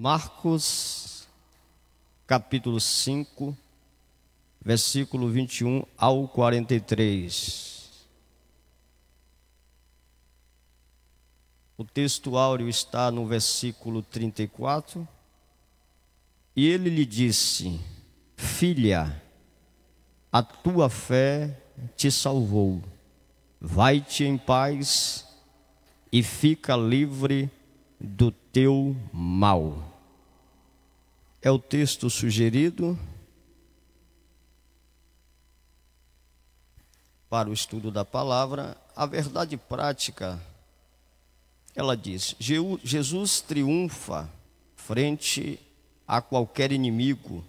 Marcos, capítulo 5, versículo 21 ao 43. O texto áureo está no versículo 34. E ele lhe disse: Filha, a tua fé te salvou. Vai-te em paz e fica livre do teu mal. É o texto sugerido para o estudo da palavra. A verdade prática, ela diz: Jesus triunfa frente a qualquer inimigo,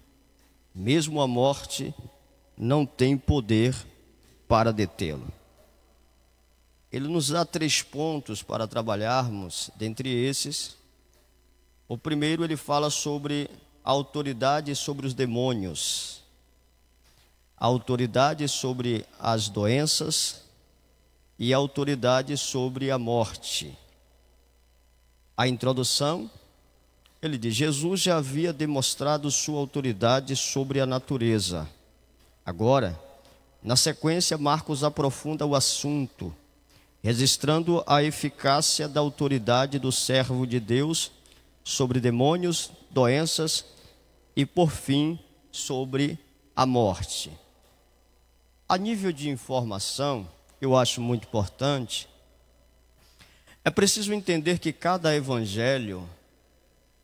mesmo a morte não tem poder para detê-lo. Ele nos dá 3 pontos para trabalharmos. Dentre esses, o primeiro, ele fala sobre a autoridade sobre os demônios, a autoridade sobre as doenças e a autoridade sobre a morte. A introdução, ele diz: Jesus já havia demonstrado sua autoridade sobre a natureza. Agora, na sequência, Marcos aprofunda o assunto, registrando a eficácia da autoridade do servo de Deus sobre demônios, doenças e, por fim, sobre a morte. A nível de informação, eu acho muito importante, é preciso entender que cada evangelho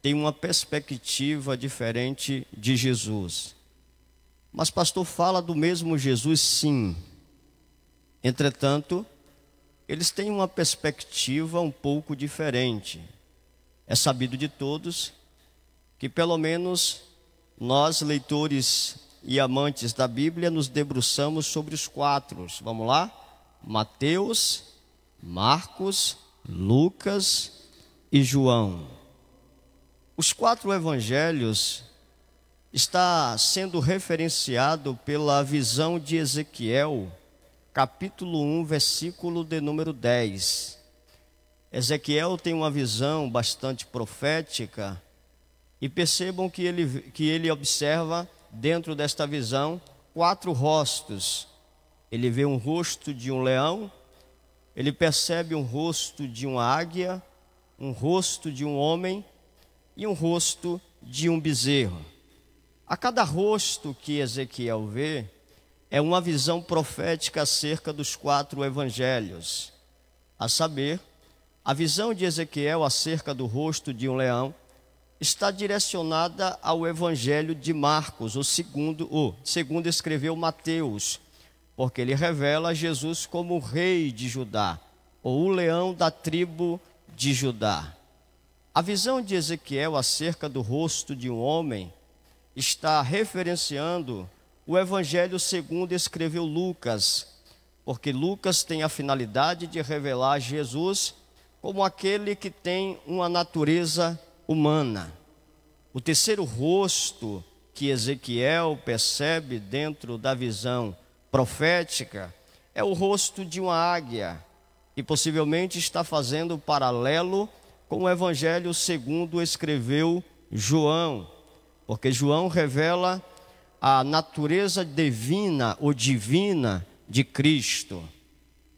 tem uma perspectiva diferente de Jesus. Mas pastor, fala do mesmo Jesus, sim. Entretanto, eles têm uma perspectiva um pouco diferente. É sabido de todos que pelo menos nós, leitores e amantes da Bíblia, nos debruçamos sobre os 4. Vamos lá? Mateus, Marcos, Lucas e João. Os 4 evangelhos está sendo referenciado pela visão de Ezequiel, capítulo 1, versículo de número 10. Ezequiel tem uma visão bastante profética, e percebam que ele observa dentro desta visão 4 rostos. Ele vê um rosto de um leão, ele percebe um rosto de uma águia, um rosto de um homem e um rosto de um bezerro. A cada rosto que Ezequiel vê, é uma visão profética acerca dos 4 evangelhos. A saber, a visão de Ezequiel acerca do rosto de um leão está direcionada ao evangelho de Marcos, segundo escreveu Mateus, porque ele revela Jesus como o rei de Judá, ou o leão da tribo de Judá. A visão de Ezequiel acerca do rosto de um homem está referenciando o evangelho segundo escreveu Lucas, porque Lucas tem a finalidade de revelar Jesus como aquele que tem uma natureza humana. O terceiro rosto que Ezequiel percebe dentro da visão profética é o rosto de uma águia, que possivelmente está fazendo paralelo com o evangelho segundo escreveu João, porque João revela a natureza divina ou divina de Cristo.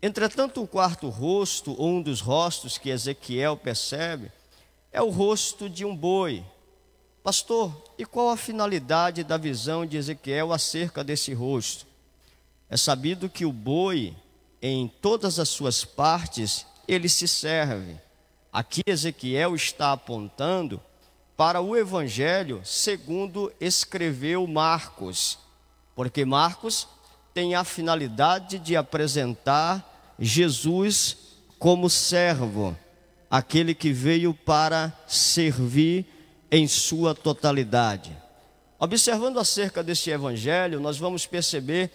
Entretanto, o 4º rosto, ou um dos rostos que Ezequiel percebe, é o rosto de um boi. Pastor, e qual a finalidade da visão de Ezequiel acerca desse rosto? É sabido que o boi, em todas as suas partes, ele se serve. Aqui Ezequiel está apontando para o evangelho segundo escreveu Marcos, porque Marcos tem a finalidade de apresentar Jesus como servo, aquele que veio para servir em sua totalidade. Observando acerca deste evangelho, nós vamos perceber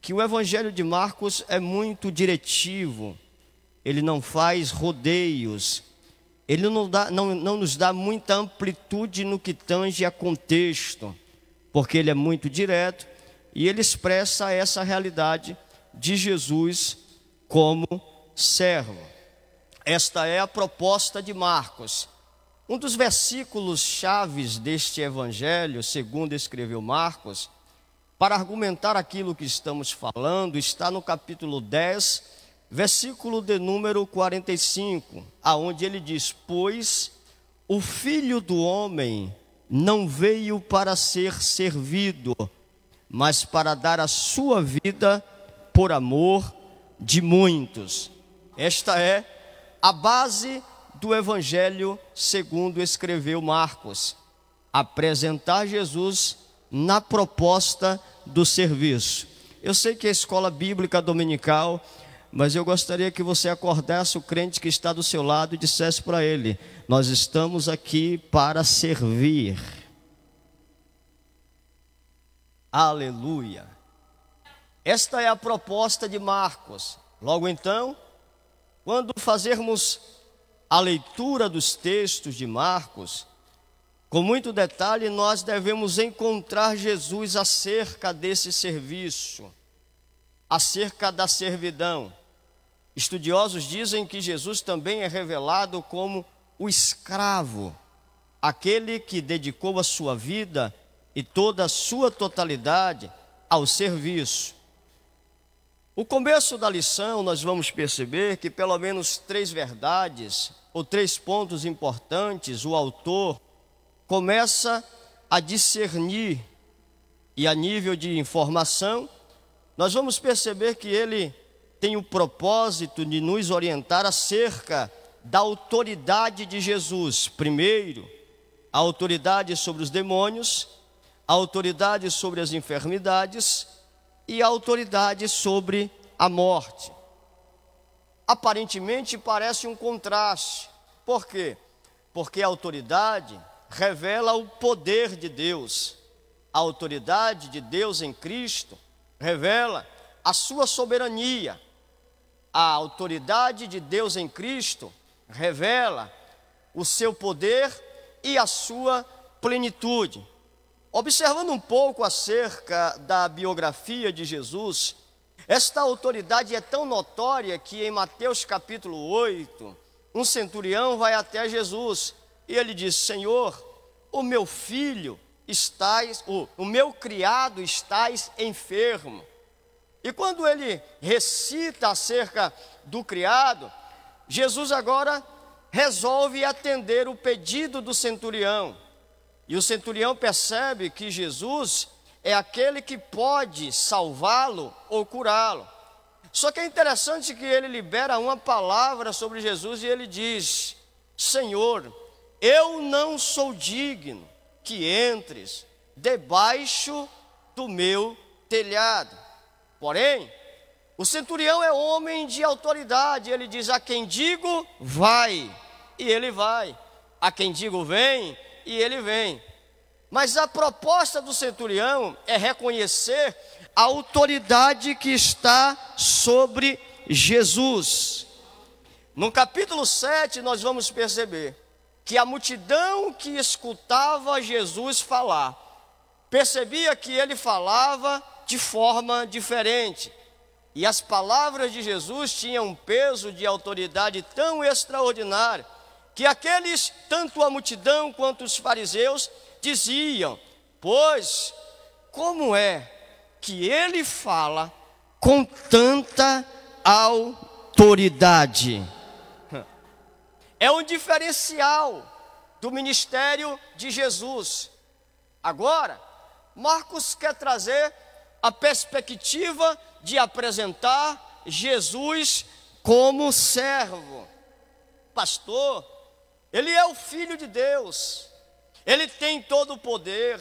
que o evangelho de Marcos é muito diretivo, ele não faz rodeios, ele não nos dá muita amplitude no que tange a contexto, porque ele é muito direto e ele expressa essa realidade de Jesus como servo. Esta é a proposta de Marcos. Um dos versículos chaves deste evangelho, segundo escreveu Marcos, para argumentar aquilo que estamos falando, está no capítulo 10, versículo de número 45, aonde ele diz: pois o Filho do Homem não veio para ser servido, mas para dar a sua vida por amor de muitos. Esta é a base do evangelho segundo escreveu Marcos: apresentar Jesus na proposta do serviço. Eu sei que é escola bíblica dominical, mas eu gostaria que você acordasse o crente que está do seu lado e dissesse para ele: nós estamos aqui para servir. Aleluia. Esta é a proposta de Marcos. Logo então, quando fazermos a leitura dos textos de Marcos, com muito detalhe, nós devemos encontrar Jesus acerca desse serviço, acerca da servidão. Estudiosos dizem que Jesus também é revelado como o escravo, aquele que dedicou a sua vida e toda a sua totalidade ao serviço. O começo da lição nós vamos perceber que pelo menos 3 verdades ou 3 pontos importantes o autor começa a discernir, e a nível de informação nós vamos perceber que ele tem o propósito de nos orientar acerca da autoridade de Jesus. Primeiro, a autoridade sobre os demônios, a autoridade sobre as enfermidades e a autoridade sobre a morte. Aparentemente parece um contraste. Por quê? Porque a autoridade revela o poder de Deus. A autoridade de Deus em Cristo revela a sua soberania. A autoridade de Deus em Cristo revela o seu poder e a sua plenitude. Observando um pouco acerca da biografia de Jesus, esta autoridade é tão notória que em Mateus capítulo 8, um centurião vai até Jesus e ele diz: Senhor, o meu filho o meu criado estás enfermo. E quando ele recita acerca do criado, Jesus agora resolve atender o pedido do centurião. E o centurião percebe que Jesus é aquele que pode salvá-lo ou curá-lo. Só que é interessante que ele libera uma palavra sobre Jesus e ele diz: Senhor, eu não sou digno que entres debaixo do meu telhado. Porém, o centurião é homem de autoridade. Ele diz: a quem digo, vai, e ele vai. A quem digo, vem, e ele vem. Mas a proposta do centurião é reconhecer a autoridade que está sobre Jesus. No capítulo 7 nós vamos perceber que a multidão que escutava Jesus falar, percebia que ele falava de forma diferente. E as palavras de Jesus tinham um peso de autoridade tão extraordinário, que aqueles, tanto a multidão quanto os fariseus, diziam: pois, como é que ele fala com tanta autoridade? É um diferencial do ministério de Jesus. Agora, Marcos quer trazer a perspectiva de apresentar Jesus como servo. Pastor, ele é o Filho de Deus, ele tem todo o poder,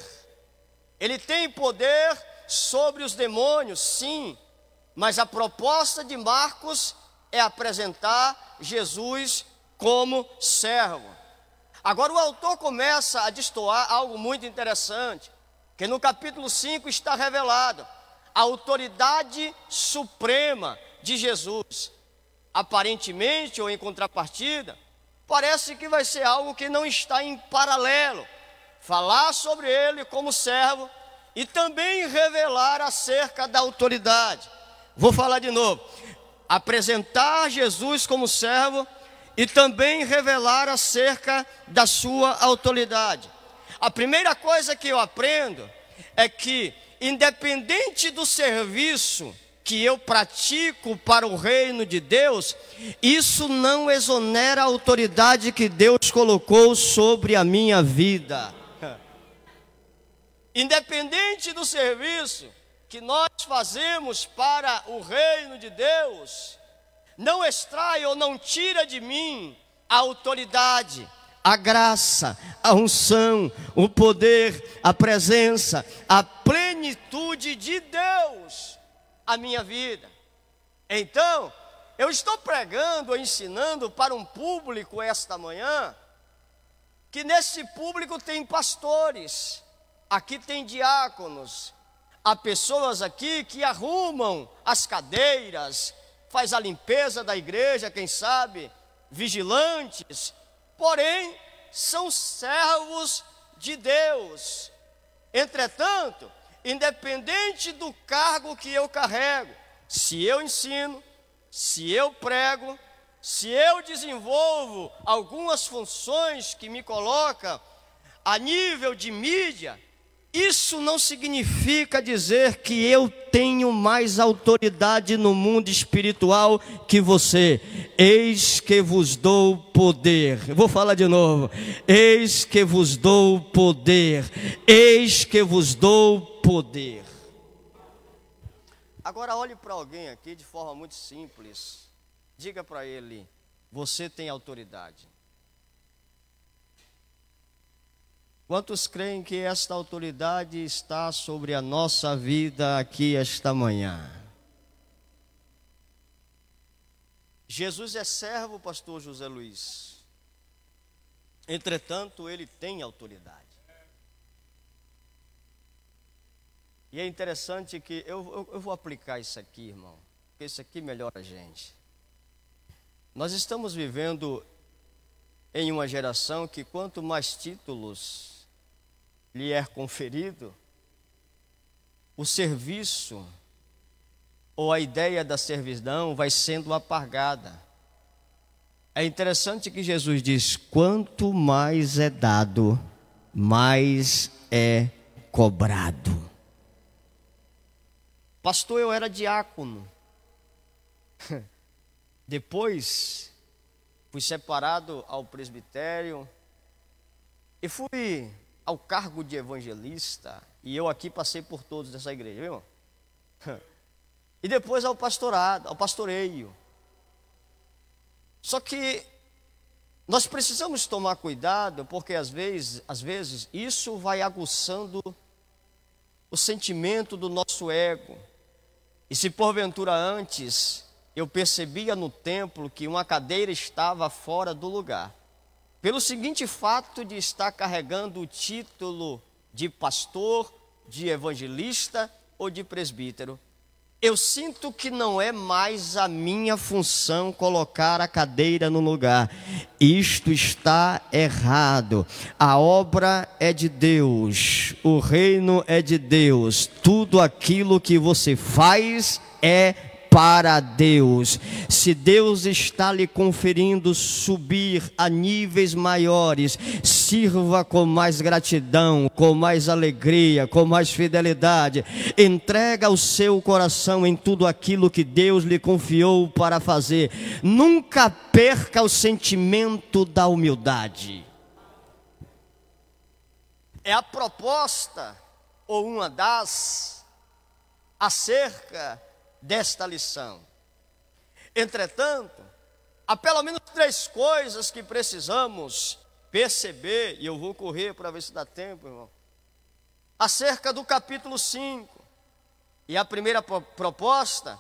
ele tem poder sobre os demônios, sim, mas a proposta de Marcos é apresentar Jesus como servo. Agora o autor começa a destoar algo muito interessante, que no capítulo 5 está revelado a autoridade suprema de Jesus. Aparentemente, ou em contrapartida, parece que vai ser algo que não está em paralelo. Falar sobre ele como servo e também revelar acerca da autoridade. Vou falar de novo. Apresentar Jesus como servo e também revelar acerca da sua autoridade. A primeira coisa que eu aprendo é que, independente do serviço que eu pratico para o reino de Deus, isso não exonera a autoridade que Deus colocou sobre a minha vida. Independente do serviço que nós fazemos para o reino de Deus, não extrai ou não tira de mim a autoridade, a graça, a unção, o poder, a presença, a plenitude de Deus, a minha vida. Então, eu estou pregando, ensinando para um público esta manhã, que nesse público tem pastores, aqui tem diáconos, há pessoas aqui que arrumam as cadeiras, faz a limpeza da igreja, quem sabe, vigilantes, porém, são servos de Deus. Entretanto, independente do cargo que eu carrego, se eu ensino, se eu prego, se eu desenvolvo algumas funções que me colocam a nível de mídia, isso não significa dizer que eu tenho mais autoridade no mundo espiritual que você. Eis que vos dou poder. Vou falar de novo. Eis que vos dou poder. Eis que vos dou poder. Agora olhe para alguém aqui de forma muito simples. Diga para ele: você tem autoridade. Quantos creem que esta autoridade está sobre a nossa vida aqui esta manhã? Jesus é servo, pastor José Luiz. Entretanto, ele tem autoridade. E é interessante que eu vou aplicar isso aqui, irmão, porque isso aqui melhora a gente. Nós estamos vivendo em uma geração que quanto mais títulos lhe é conferido, o serviço ou a ideia da servidão vai sendo apagada. É interessante que Jesus diz: quanto mais é dado, mais é cobrado. Pastor, eu era diácono. Depois fui separado ao presbitério e fui ao cargo de evangelista, e eu aqui passei por todos dessa igreja, viu, irmão? E depois ao pastorado, ao pastoreio. Só que nós precisamos tomar cuidado, porque às vezes isso vai aguçando o sentimento do nosso ego. E se porventura antes eu percebia no templo que uma cadeira estava fora do lugar, pelo seguinte fato de estar carregando o título de pastor, de evangelista ou de presbítero, eu sinto que não é mais a minha função colocar a cadeira no lugar. Isto está errado. A obra é de Deus, o reino é de Deus. Tudo aquilo que você faz é para Deus. Se Deus está lhe conferindo subir a níveis maiores, sirva com mais gratidão, com mais alegria, com mais fidelidade. Entrega o seu coração em tudo aquilo que Deus lhe confiou para fazer. Nunca perca o sentimento da humildade. É a proposta, ou uma das, acerca desta lição. Entretanto, há pelo menos 3 coisas que precisamos perceber, e eu vou correr para ver se dá tempo, irmão, acerca do capítulo 5. E a primeira proposta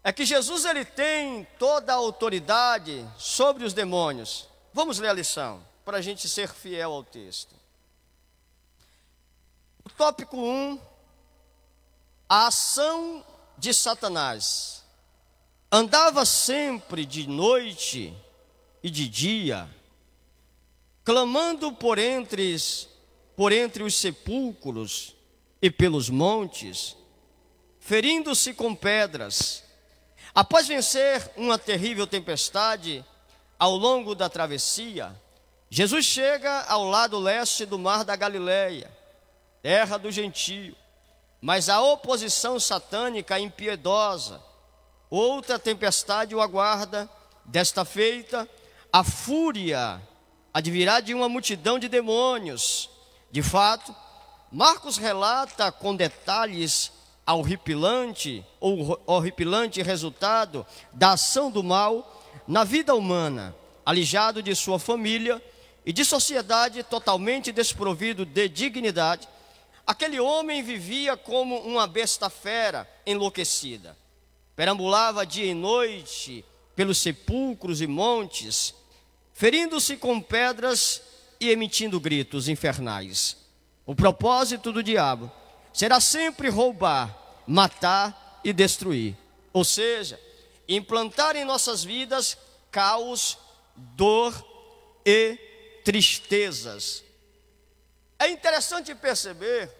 é que Jesus ele tem toda a autoridade sobre os demônios. Vamos ler a lição, para a gente ser fiel ao texto. O tópico 1, a ação de Satanás. Andava sempre de noite e de dia, clamando por entre os sepulcros e pelos montes, ferindo-se com pedras. Após vencer uma terrível tempestade, ao longo da travessia, Jesus chega ao lado leste do mar da Galileia, terra do gentio, mas a oposição satânica impiedosa, outra tempestade o aguarda. Desta feita, a fúria advirá de uma multidão de demônios. De fato, Marcos relata com detalhes horripilante resultado da ação do mal na vida humana, alijado de sua família e de sociedade, totalmente desprovido de dignidade. Aquele homem vivia como uma besta fera enlouquecida. Perambulava dia e noite pelos sepulcros e montes, ferindo-se com pedras e emitindo gritos infernais. O propósito do diabo será sempre roubar, matar e destruir. Ou seja, implantar em nossas vidas caos, dor e tristezas. É interessante perceber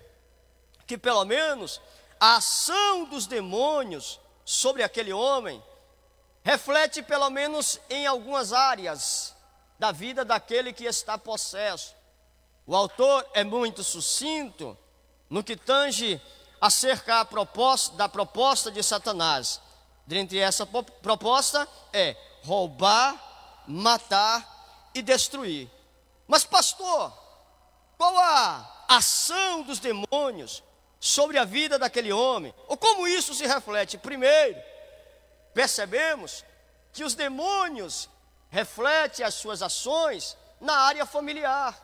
que pelo menos a ação dos demônios sobre aquele homem reflete pelo menos em algumas áreas da vida daquele que está possesso. O autor é muito sucinto no que tange acerca da proposta de Satanás. Dentre essa proposta é roubar, matar e destruir. Mas pastor, qual a ação dos demônios sobre a vida daquele homem? Ou como isso se reflete? Primeiro, percebemos que os demônios refletem as suas ações na área familiar.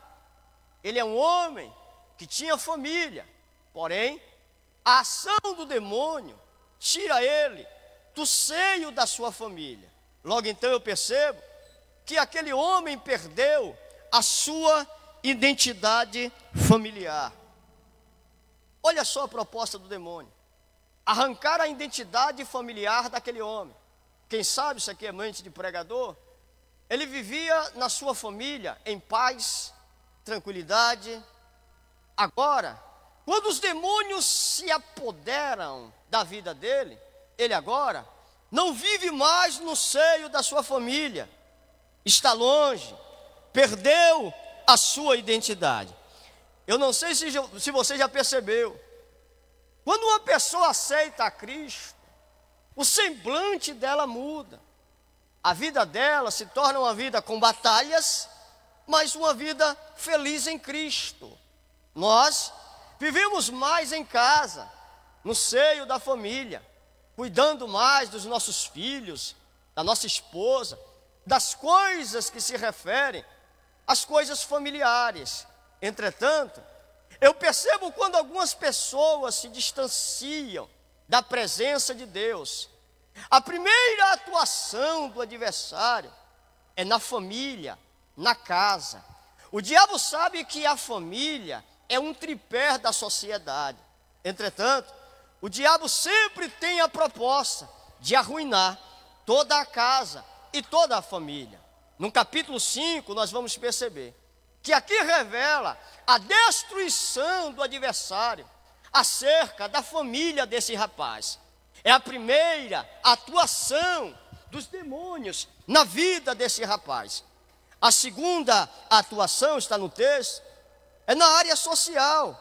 Ele é um homem que tinha família, porém, a ação do demônio tira ele do seio da sua família. Logo então eu percebo que aquele homem perdeu a sua identidade familiar. Olha só a proposta do demônio: arrancar a identidade familiar daquele homem. Quem sabe, isso aqui é mente de pregador, ele vivia na sua família em paz, tranquilidade. Agora, quando os demônios se apoderam da vida dele, ele agora não vive mais no seio da sua família, está longe, perdeu a sua identidade. Eu não sei se você já percebeu, quando uma pessoa aceita a Cristo, o semblante dela muda, a vida dela se torna uma vida com batalhas, mas uma vida feliz em Cristo. Nós vivemos mais em casa, no seio da família, cuidando mais dos nossos filhos, da nossa esposa, das coisas que se referem às coisas familiares. Entretanto, eu percebo quando algumas pessoas se distanciam da presença de Deus, a primeira atuação do adversário é na família, na casa. O diabo sabe que a família é um tripé da sociedade. Entretanto, o diabo sempre tem a proposta de arruinar toda a casa e toda a família. No capítulo 5, nós vamos perceber que aqui revela a destruição do adversário acerca da família desse rapaz. É a primeira atuação dos demônios na vida desse rapaz. A segunda atuação, está no texto, é na área social.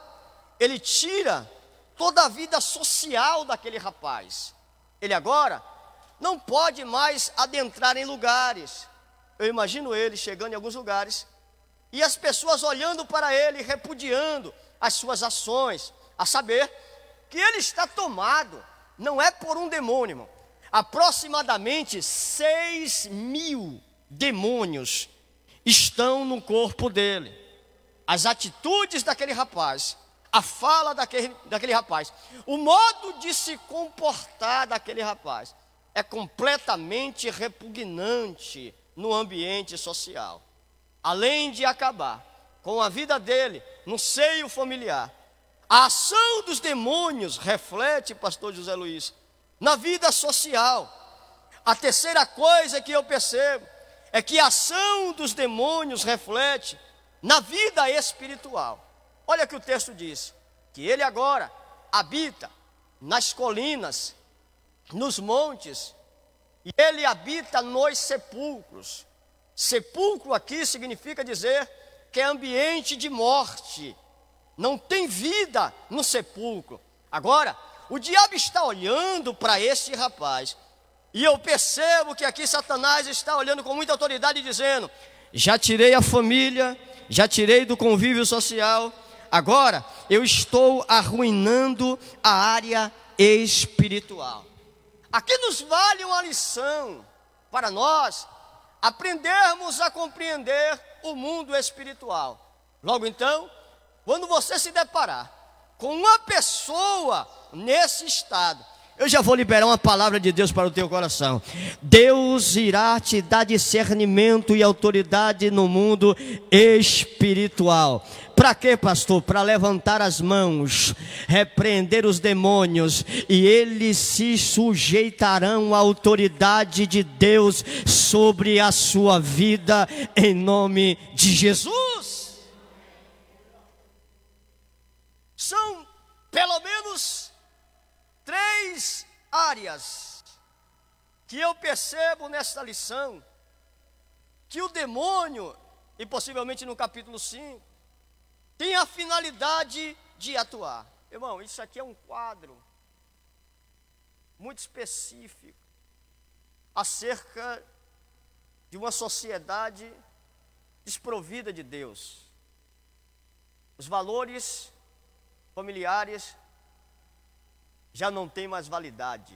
Ele tira toda a vida social daquele rapaz. Ele agora não pode mais adentrar em lugares. Eu imagino ele chegando em alguns lugares e as pessoas olhando para ele, repudiando as suas ações, a saber que ele está tomado, não é por um demônio, irmão. Aproximadamente 6.000 demônios estão no corpo dele. As atitudes daquele rapaz, a fala daquele rapaz, o modo de se comportar daquele rapaz é completamente repugnante no ambiente social. Além de acabar com a vida dele no seio familiar, a ação dos demônios reflete, pastor José Luiz, na vida social. A terceira coisa que eu percebo é que a ação dos demônios reflete na vida espiritual. Olha que o texto diz, que ele agora habita nas colinas, nos montes, e ele habita nos sepulcros. Sepulcro aqui significa dizer que é ambiente de morte. Não tem vida no sepulcro. Agora, o diabo está olhando para este rapaz. E eu percebo que aqui Satanás está olhando com muita autoridade e dizendo: já tirei a família, já tirei do convívio social, agora eu estou arruinando a área espiritual. Aqui nos vale uma lição para nós aprendermos a compreender o mundo espiritual. Logo então, quando você se deparar com uma pessoa nesse estado, eu já vou liberar uma palavra de Deus para o teu coração. Deus irá te dar discernimento e autoridade no mundo espiritual. Para quê, pastor? Para levantar as mãos, repreender os demônios, e eles se sujeitarão à autoridade de Deus sobre a sua vida, em nome de Jesus. São pelo menos 3 áreas que eu percebo nesta lição, que o demônio, e possivelmente no capítulo 5, tem a finalidade de atuar. Irmão, isso aqui é um quadro muito específico acerca de uma sociedade desprovida de Deus. Os valores familiares já não tem mais validade.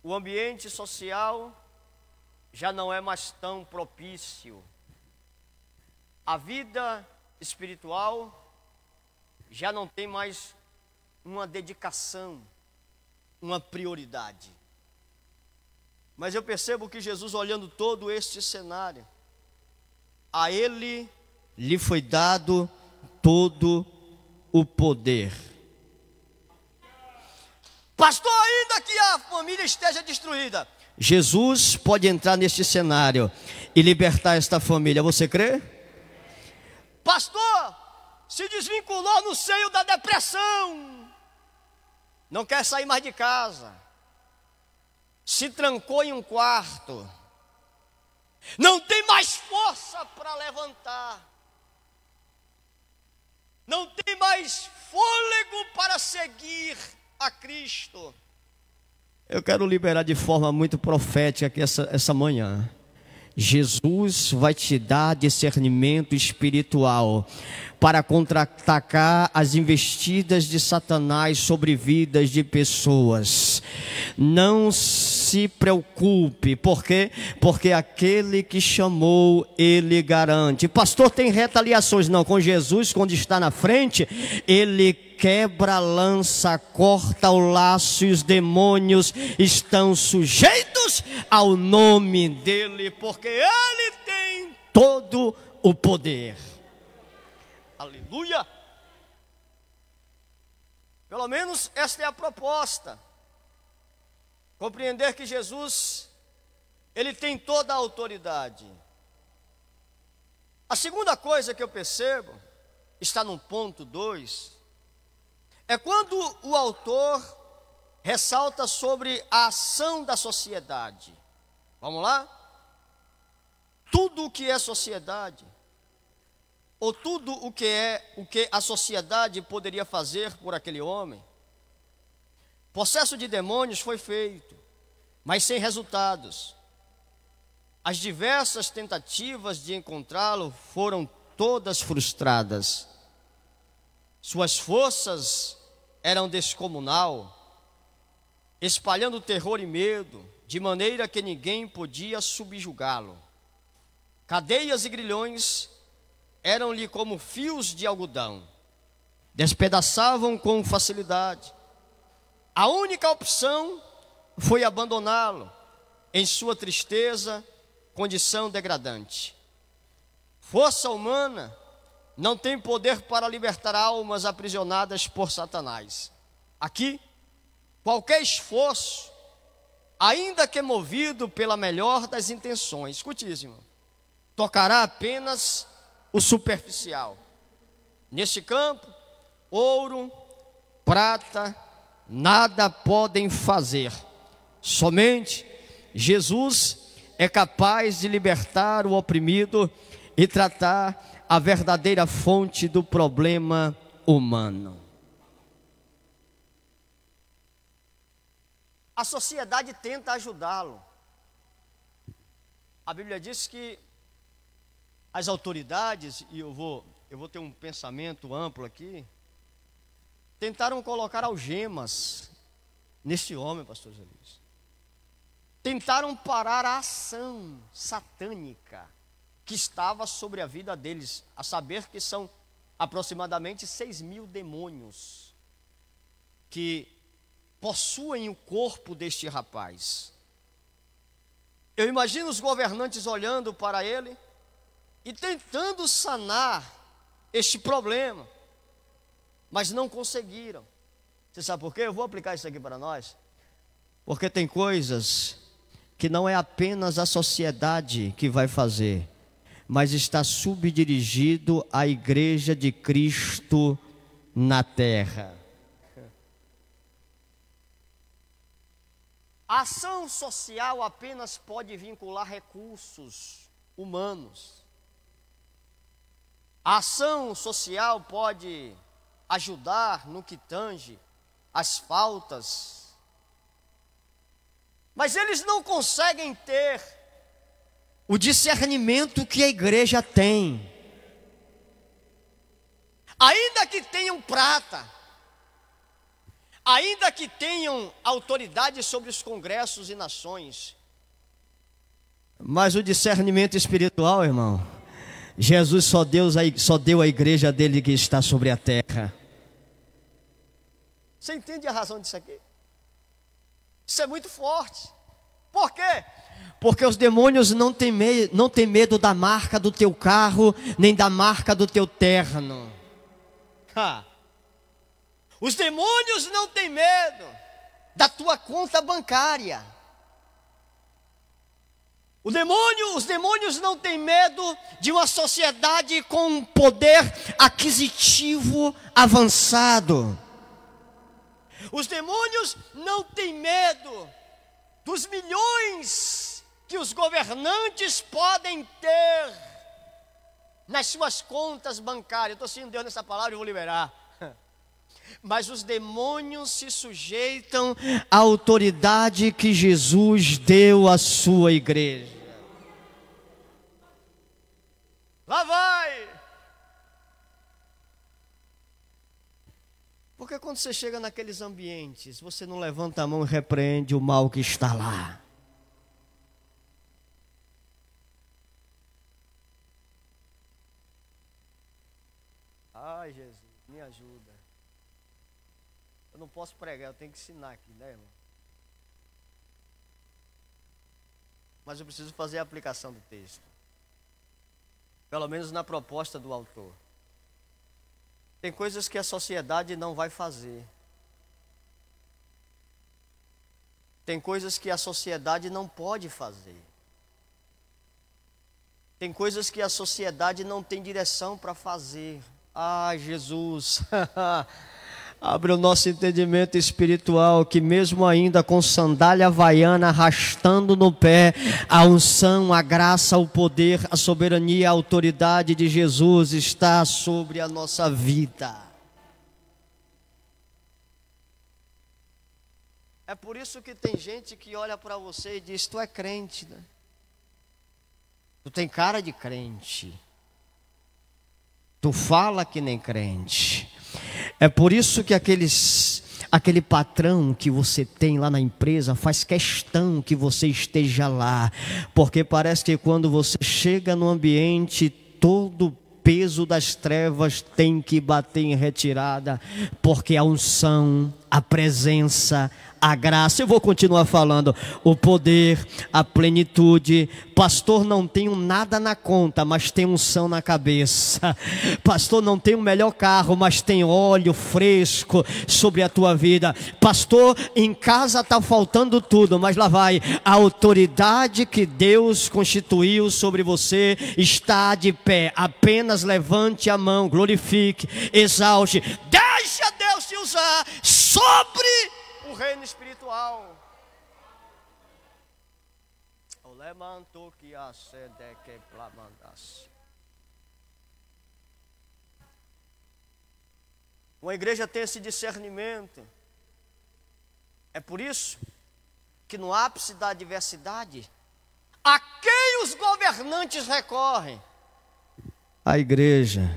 O ambiente social já não é mais tão propício. A vida espiritual já não tem mais uma dedicação, uma prioridade. Mas eu percebo que Jesus, olhando todo este cenário, a Ele lhe foi dado todo o poder. Pastor, ainda que a família esteja destruída, Jesus pode entrar neste cenário e libertar esta família. Você crê? Pastor, se desvinculou no seio da depressão, não quer sair mais de casa, se trancou em um quarto, não tem mais força para levantar, não tem mais fôlego para seguir a Cristo. Eu quero liberar de forma muito profética aqui essa manhã. Jesus vai te dar discernimento espiritual para contra-atacar as investidas de Satanás sobre vidas de pessoas. Não se preocupe, por quê? Porque aquele que chamou, ele garante. Pastor, tem retaliações? Não, com Jesus, quando está na frente, ele quebra a lança, corta o laço, e os demônios estão sujeitos ao nome dele, porque ele tem todo o poder. Aleluia! Pelo menos esta é a proposta. Compreender que Jesus, ele tem toda a autoridade. A segunda coisa que eu percebo, está no ponto 2, é quando o autor ressalta sobre a ação da sociedade. Vamos lá? Tudo o que é sociedade, ou tudo o que a sociedade poderia fazer por aquele homem. Processo de demônios foi feito, mas sem resultados. As diversas tentativas de encontrá-lo foram todas frustradas. Suas forças eram descomunal, espalhando terror e medo, de maneira que ninguém podia subjugá-lo. Cadeias e grilhões eram-lhe como fios de algodão, despedaçavam com facilidade. A única opção foi abandoná-lo em sua tristeza, condição degradante. Força humana não tem poder para libertar almas aprisionadas por Satanás. Aqui, qualquer esforço, ainda que movido pela melhor das intenções, escute isso, irmão, tocará apenas o superficial. Neste campo, ouro, prata, nada podem fazer. Somente Jesus é capaz de libertar o oprimido e tratar a verdadeira fonte do problema humano. A sociedade tenta ajudá-lo. A Bíblia diz que as autoridades, e eu vou ter um pensamento amplo aqui, tentaram colocar algemas neste homem, pastor Zé Luiz. Tentaram parar a ação satânica que estava sobre a vida deles, a saber que são aproximadamente 6.000 demônios que possuem o corpo deste rapaz. Eu imagino os governantes olhando para ele e tentando sanar este problema, mas não conseguiram. Você sabe por quê? Eu vou aplicar isso aqui para nós. Porque tem coisas que não é apenas a sociedade que vai fazer, mas está subdirigido à igreja de Cristo na terra. A ação social apenas pode vincular recursos humanos. A ação social pode ajudar no que tange as faltas, mas eles não conseguem ter o discernimento que a igreja tem. Ainda que tenham prata, ainda que tenham autoridade sobre os congressos e nações, mas o discernimento espiritual, irmão, Jesus só deu à igreja dele que está sobre a terra. Você entende a razão disso aqui? Isso é muito forte. Por quê? Porque os demônios não têm medo da marca do teu carro, nem da marca do teu terno. Os demônios não têm medo da tua conta bancária. Os demônios não têm medo de uma sociedade com um poder aquisitivo avançado. Os demônios não têm medo dos milhões que os governantes podem ter nas suas contas bancárias. Eu estou sentindo Deus nessa palavra e vou liberar. Mas os demônios se sujeitam à autoridade que Jesus deu à sua igreja. Lá vai! Porque quando você chega naqueles ambientes, você não levanta a mão e repreende o mal que está lá. Ai, Jesus, me ajuda. Eu não posso pregar, eu tenho que ensinar aqui, né, irmão? Mas eu preciso fazer a aplicação do texto. Pelo menos na proposta do autor. Tem coisas que a sociedade não vai fazer. Tem coisas que a sociedade não pode fazer. Tem coisas que a sociedade não tem direção para fazer. Ah, Jesus, abre o nosso entendimento espiritual, que mesmo ainda com sandália havaiana arrastando no pé, a unção, a graça, o poder, a soberania, a autoridade de Jesus está sobre a nossa vida. É por isso que tem gente que olha para você e diz: tu é crente, né? Tu tem cara de crente. Tu fala que nem crente. É por isso que aquele patrão que você tem lá na empresa faz questão que você esteja lá, porque parece que quando você chega no ambiente, todo o peso das trevas tem que bater em retirada, porque a unção, a presença, a graça, eu vou continuar falando, o poder, a plenitude. Pastor, não tenho nada na conta, mas tem unção na cabeça. Pastor, não tenho o melhor carro, mas tem óleo fresco sobre a tua vida. Pastor, em casa está faltando tudo, mas lá vai, a autoridade que Deus constituiu sobre você está de pé. Apenas levante a mão, glorifique, exalte, deixa Deus te usar sobre o reino espiritual. Levantou que a sede que plamandasse. Uma igreja tem esse discernimento. É por isso que no ápice da adversidade, a quem os governantes recorrem? A igreja.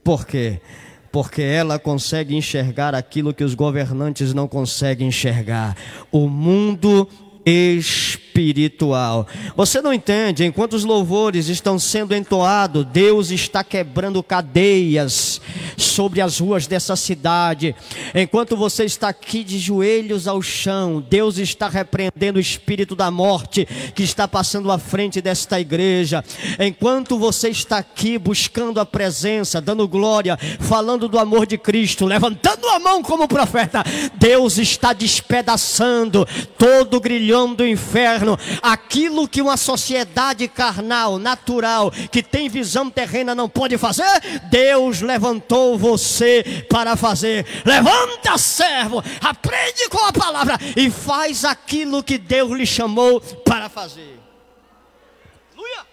Por quê? Porque ela consegue enxergar aquilo que os governantes não conseguem enxergar. O mundo espiritual. Você não entende? Enquanto os louvores estão sendo entoados, Deus está quebrando cadeias sobre as ruas dessa cidade. Enquanto você está aqui de joelhos ao chão, Deus está repreendendo o espírito da morte que está passando à frente desta igreja. Enquanto você está aqui buscando a presença, dando glória, falando do amor de Cristo, levantando a mão como profeta, Deus está despedaçando todo o grilhão do inferno. Aquilo que uma sociedade carnal, natural, que tem visão terrena não pode fazer, Deus levantou você para fazer. Levanta, servo, aprende com a palavra e faz aquilo que Deus lhe chamou para fazer. Aleluia!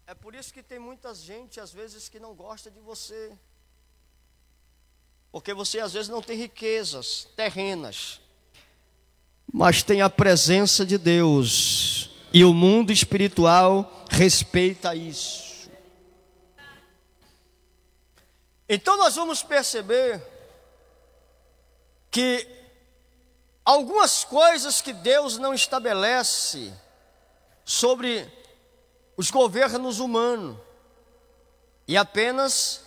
É por isso que tem muita gente às vezes que não gosta de você. Porque você às vezes não tem riquezas terrenas, mas tem a presença de Deus. E o mundo espiritual respeita isso. Então nós vamos perceber que algumas coisas que Deus não estabelece sobre os governos humanos, e apenas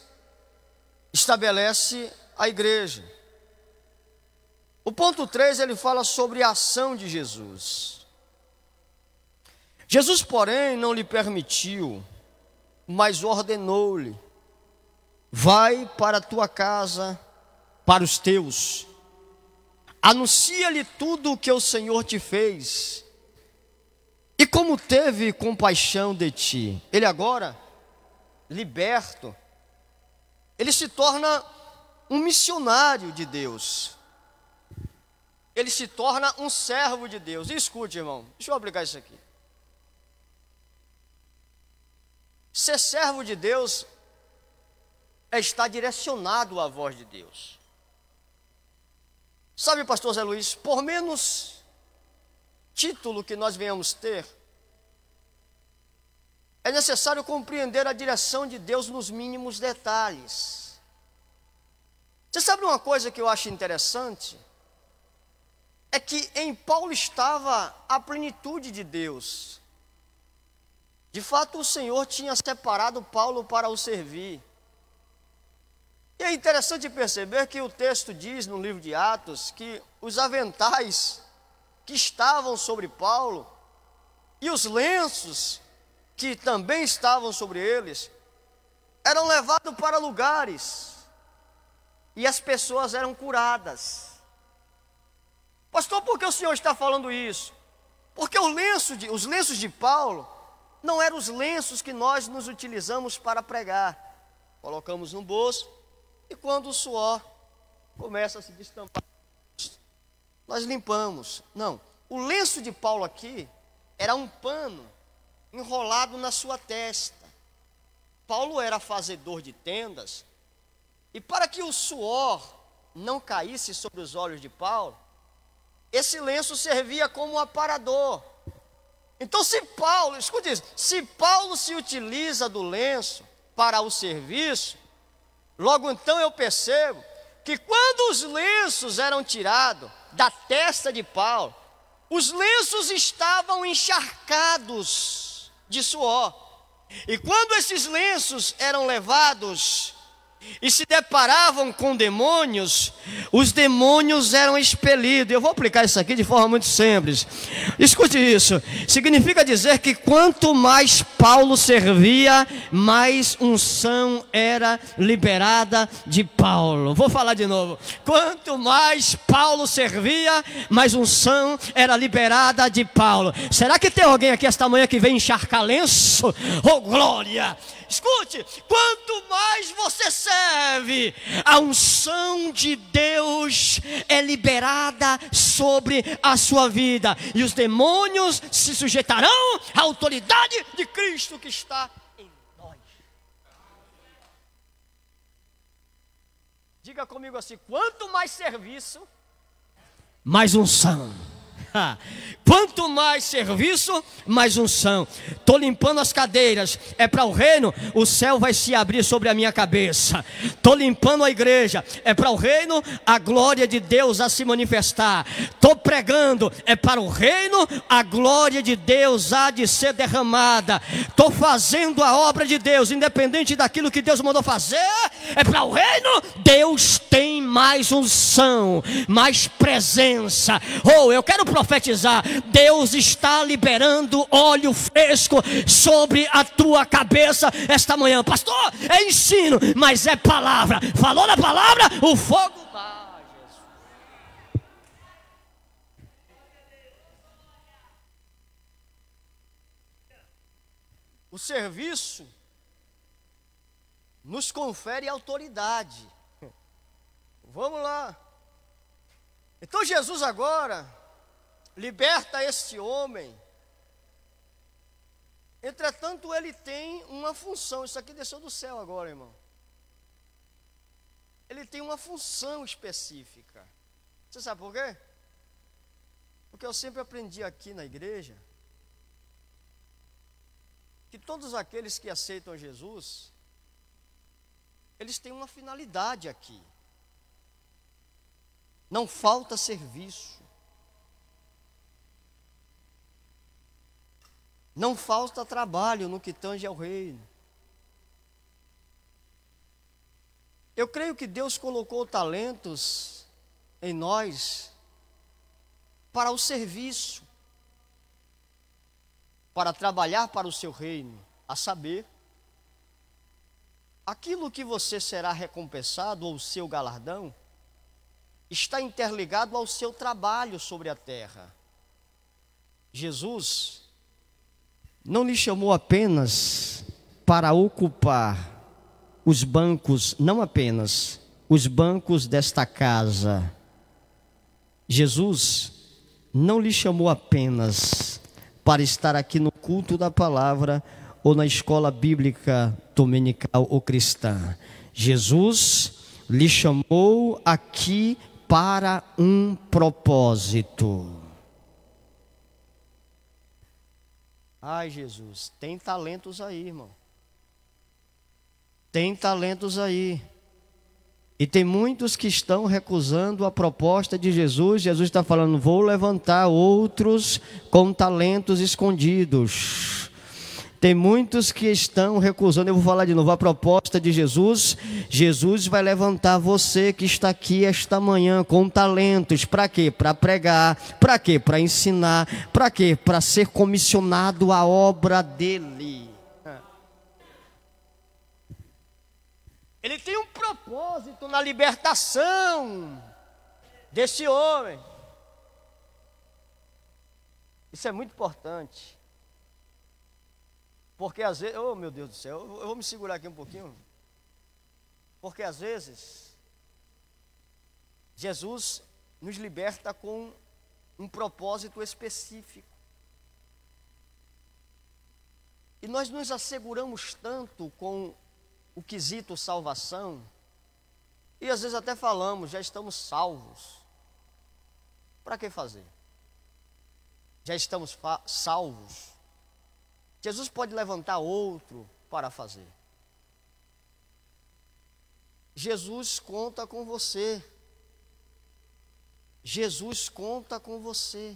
estabelece a igreja. O ponto 3, ele fala sobre a ação de Jesus. Jesus, porém, não lhe permitiu, mas ordenou-lhe: vai para a tua casa, para os teus, anuncia-lhe tudo o que o Senhor te fez, e como teve compaixão de ti. Ele agora, liberto, ele se torna um missionário de Deus. Ele se torna um servo de Deus. E escute, irmão, deixa eu aplicar isso aqui. Ser servo de Deus é estar direcionado à voz de Deus. Sabe, pastor Zé Luiz, por menos título que nós venhamos ter, é necessário compreender a direção de Deus nos mínimos detalhes. Você sabe uma coisa que eu acho interessante? É que em Paulo estava a plenitude de Deus. De fato, o Senhor tinha separado Paulo para o servir. E é interessante perceber que o texto diz no livro de Atos que os aventais que estavam sobre Paulo e os lenços que também estavam sobre eles eram levados para lugares e as pessoas eram curadas. Pastor, por que o senhor está falando isso? Porque os lenços de Paulo não eram os lenços que nós nos utilizamos para pregar. Colocamos no bolso e quando o suor começa a se destampar, nós limpamos. Não, o lenço de Paulo aqui era um pano enrolado na sua testa. Paulo era fazedor de tendas, e para que o suor não caísse sobre os olhos de Paulo, esse lenço servia como um aparador. Então, se Paulo, escute isso, se Paulo se utiliza do lenço para o serviço, logo então eu percebo que quando os lenços eram tirados da testa de Paulo, os lenços estavam encharcados de suor. E quando esses lenços eram levados e se deparavam com demônios, os demônios eram expelidos. Eu vou aplicar isso aqui de forma muito simples. Escute isso. Significa dizer que quanto mais Paulo servia, mais unção era liberada de Paulo. Vou falar de novo. Quanto mais Paulo servia, mais unção era liberada de Paulo. Será que tem alguém aqui esta manhã que vem encharcar lenço? Oh, glória! Escute, quanto mais você serve, serve, a unção de Deus é liberada sobre a sua vida, e os demônios se sujeitarão à autoridade de Cristo que está em nós. Diga comigo assim: quanto mais serviço, mais unção. Quanto mais serviço, mais unção. Estou limpando as cadeiras, é para o reino, o céu vai se abrir sobre a minha cabeça. Estou limpando a igreja, é para o reino, a glória de Deus a se manifestar. Estou pregando, é para o reino, a glória de Deus há de ser derramada. Estou fazendo a obra de Deus, independente daquilo que Deus mandou fazer, é para o reino. Deus tem mais unção, mais presença. Eu quero profetizar: Deus está liberando óleo fresco sobre a tua cabeça esta manhã. Pastor, é ensino, mas é palavra. Falou na palavra, o fogo vai. O serviço nos confere autoridade. Vamos lá. Então Jesus agora liberta este homem. Entretanto, ele tem uma função. Isso aqui desceu do céu agora, irmão. Ele tem uma função específica. Você sabe por quê? Porque eu sempre aprendi aqui na igreja que todos aqueles que aceitam Jesus, eles têm uma finalidade aqui. Não falta serviço. Não falta trabalho no que tange ao reino. Eu creio que Deus colocou talentos em nós para o serviço, para trabalhar para o seu reino, a saber, aquilo que você será recompensado, ou o seu galardão, está interligado ao seu trabalho sobre a terra. Jesus não lhe chamou apenas para ocupar os bancos, não apenas os bancos desta casa. Jesus não lhe chamou apenas para estar aqui no culto da palavra ou na escola bíblica dominical ou cristã. Jesus lhe chamou aqui para um propósito. Ai, Jesus, tem talentos aí, irmão. Tem talentos aí. E tem muitos que estão recusando a proposta de Jesus. Jesus está falando: vou levantar outros com talentos escondidos. Tem muitos que estão recusando, eu vou falar de novo, a proposta de Jesus. Jesus vai levantar você que está aqui esta manhã com talentos. Para quê? Para pregar. Para quê? Para ensinar. Para quê? Para ser comissionado à obra dele. Ele tem um propósito na libertação desse homem. Isso é muito importante. Porque às vezes, oh meu Deus do céu, eu vou me segurar aqui um pouquinho. Porque às vezes, Jesus nos liberta com um propósito específico. E nós nos asseguramos tanto com o quesito salvação, e às vezes até falamos: já estamos salvos. Para que fazer? Já estamos salvos. Jesus pode levantar outro para fazer. Jesus conta com você. Jesus conta com você.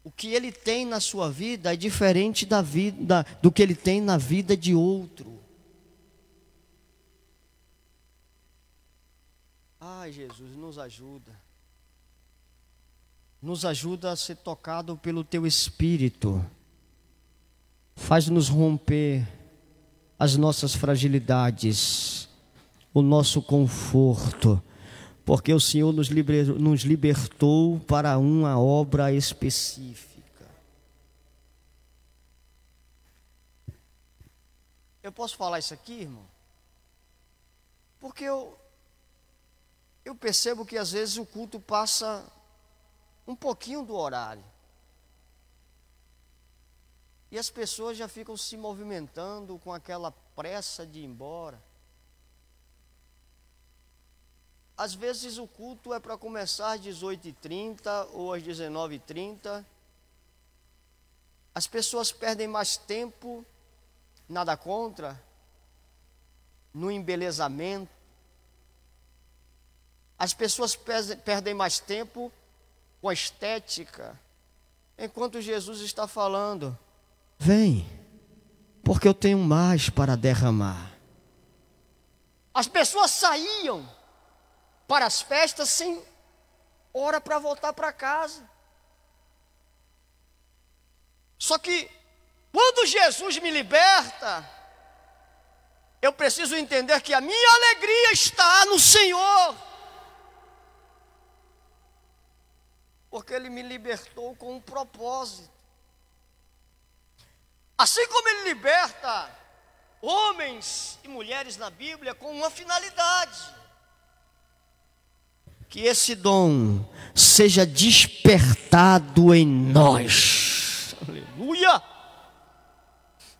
O que Ele tem na sua vida é diferente da vida do que Ele tem na vida de outro. Ai, Jesus, nos ajuda. Nos ajuda a ser tocado pelo Teu Espírito. Faz-nos romper as nossas fragilidades, o nosso conforto, porque o Senhor nos libertou para uma obra específica. Eu posso falar isso aqui, irmão? Porque eu percebo que às vezes o culto passa um pouquinho do horário. E as pessoas já ficam se movimentando com aquela pressa de ir embora. Às vezes o culto é para começar às 18h30 ou às 19h30. As pessoas perdem mais tempo, nada contra, no embelezamento. As pessoas perdem mais tempo com a estética, enquanto Jesus está falando: vem, porque eu tenho mais para derramar. As pessoas saíam para as festas sem hora para voltar para casa. Só que quando Jesus me liberta, eu preciso entender que a minha alegria está no Senhor, porque Ele me libertou com um propósito. Assim como Ele liberta homens e mulheres na Bíblia com uma finalidade: que esse dom seja despertado em nós. Aleluia!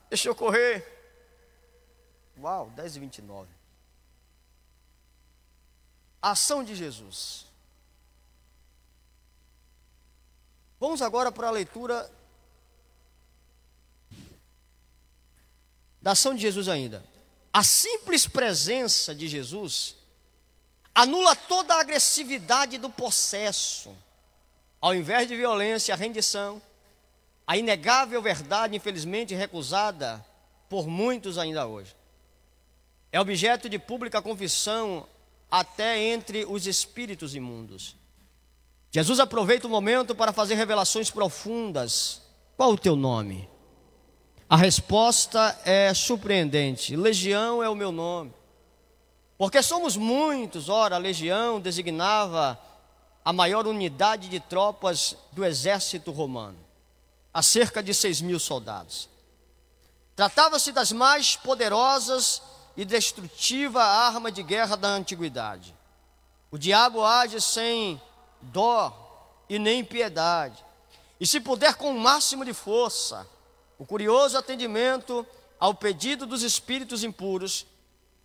Deixa eu correr. Uau, 10h29. A ação de Jesus. Vamos agora para a leitura da ação de Jesus ainda. A simples presença de Jesus anula toda a agressividade do possesso. Ao invés de violência, a rendição, a inegável verdade, infelizmente recusada por muitos ainda hoje, é objeto de pública confissão até entre os espíritos imundos. Jesus aproveita o momento para fazer revelações profundas. Qual o teu nome? A resposta é surpreendente: Legião é o meu nome. Porque somos muitos. Ora, a legião designava a maior unidade de tropas do exército romano, a cerca de 6.000 soldados. Tratava-se das mais poderosas e destrutiva arma de guerra da antiguidade. O diabo age sem dó e nem piedade, e se puder com o máximo de força. O curioso atendimento ao pedido dos espíritos impuros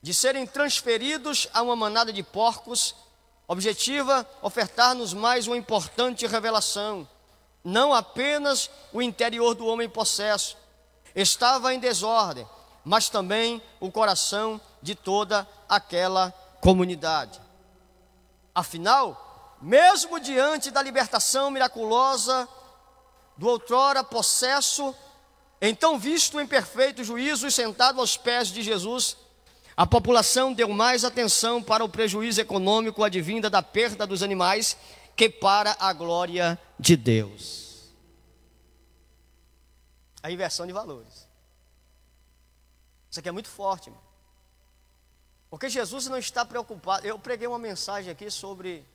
de serem transferidos a uma manada de porcos, objetiva ofertar-nos mais uma importante revelação: não apenas o interior do homem possesso estava em desordem, mas também o coração de toda aquela comunidade. Afinal, mesmo diante da libertação miraculosa do outrora possesso, então visto em perfeito juízo e sentado aos pés de Jesus, a população deu mais atenção para o prejuízo econômico advinda da perda dos animais que para a glória de Deus. A inversão de valores. Isso aqui é muito forte, irmão. Porque Jesus não está preocupado. Eu preguei uma mensagem aqui sobre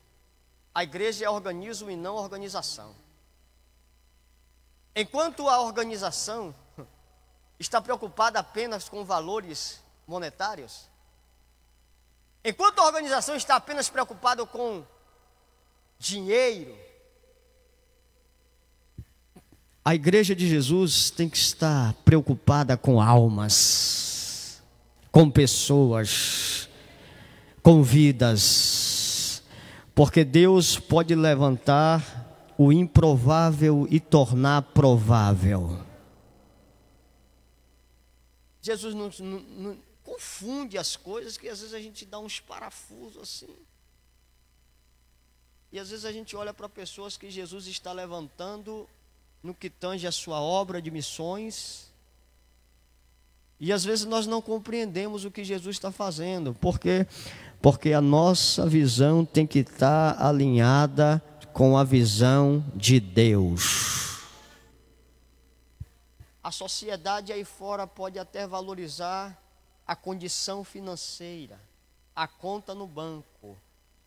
a igreja é organismo e não organização. Enquanto a organização está preocupada apenas com valores monetários, enquanto a organização está apenas preocupada com dinheiro, a igreja de Jesus tem que estar preocupada com almas, com pessoas, com vidas, porque Deus pode levantar o improvável e tornar provável. Jesus não confunde as coisas, que às vezes a gente dá uns parafusos assim. E às vezes a gente olha para pessoas que Jesus está levantando no que tange a sua obra de missões, e às vezes nós não compreendemos o que Jesus está fazendo. Por quê? Porque a nossa visão tem que estar alinhada com a visão de Deus. A sociedade aí fora pode até valorizar a condição financeira, a conta no banco,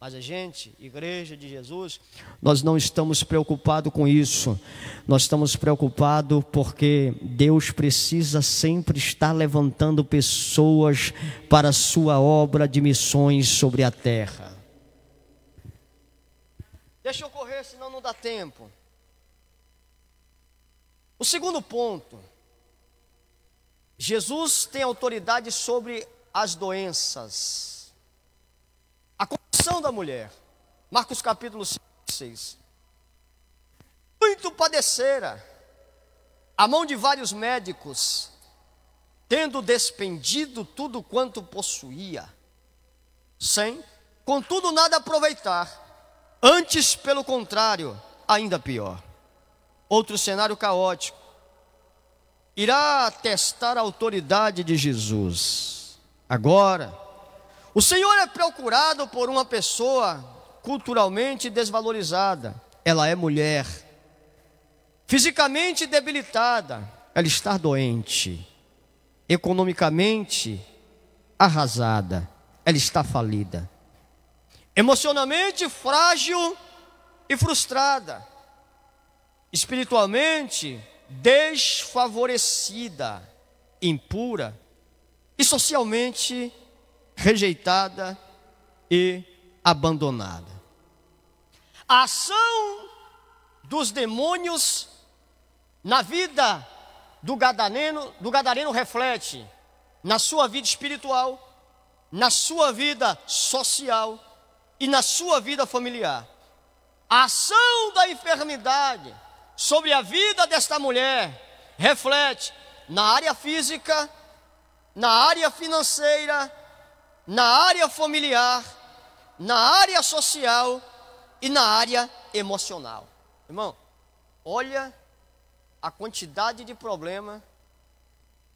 Mas a gente, igreja de Jesus, nós não estamos preocupados com isso. Nós estamos preocupados porque Deus precisa sempre estar levantando pessoas para a sua obra de missões sobre a terra. Deixa eu correr, senão não dá tempo. O segundo ponto. Jesus tem autoridade sobre as doenças. A condição da mulher, Marcos capítulo 6. Muito padecera, a mão de vários médicos, tendo despendido tudo quanto possuía, sem, contudo, nada aproveitar, antes, pelo contrário, ainda pior. Outro cenário caótico, irá testar a autoridade de Jesus. Agora, o Senhor é procurado por uma pessoa culturalmente desvalorizada. Ela é mulher, fisicamente debilitada, ela está doente, economicamente arrasada, ela está falida, emocionalmente frágil e frustrada, espiritualmente desfavorecida, impura e socialmente rejeitada e abandonada. A ação dos demônios na vida do gadareno reflete na sua vida espiritual, na sua vida social e na sua vida familiar. A ação da enfermidade sobre a vida desta mulher reflete na área física, na área financeira, na área familiar, na área social e na área emocional. Irmão, olha a quantidade de problema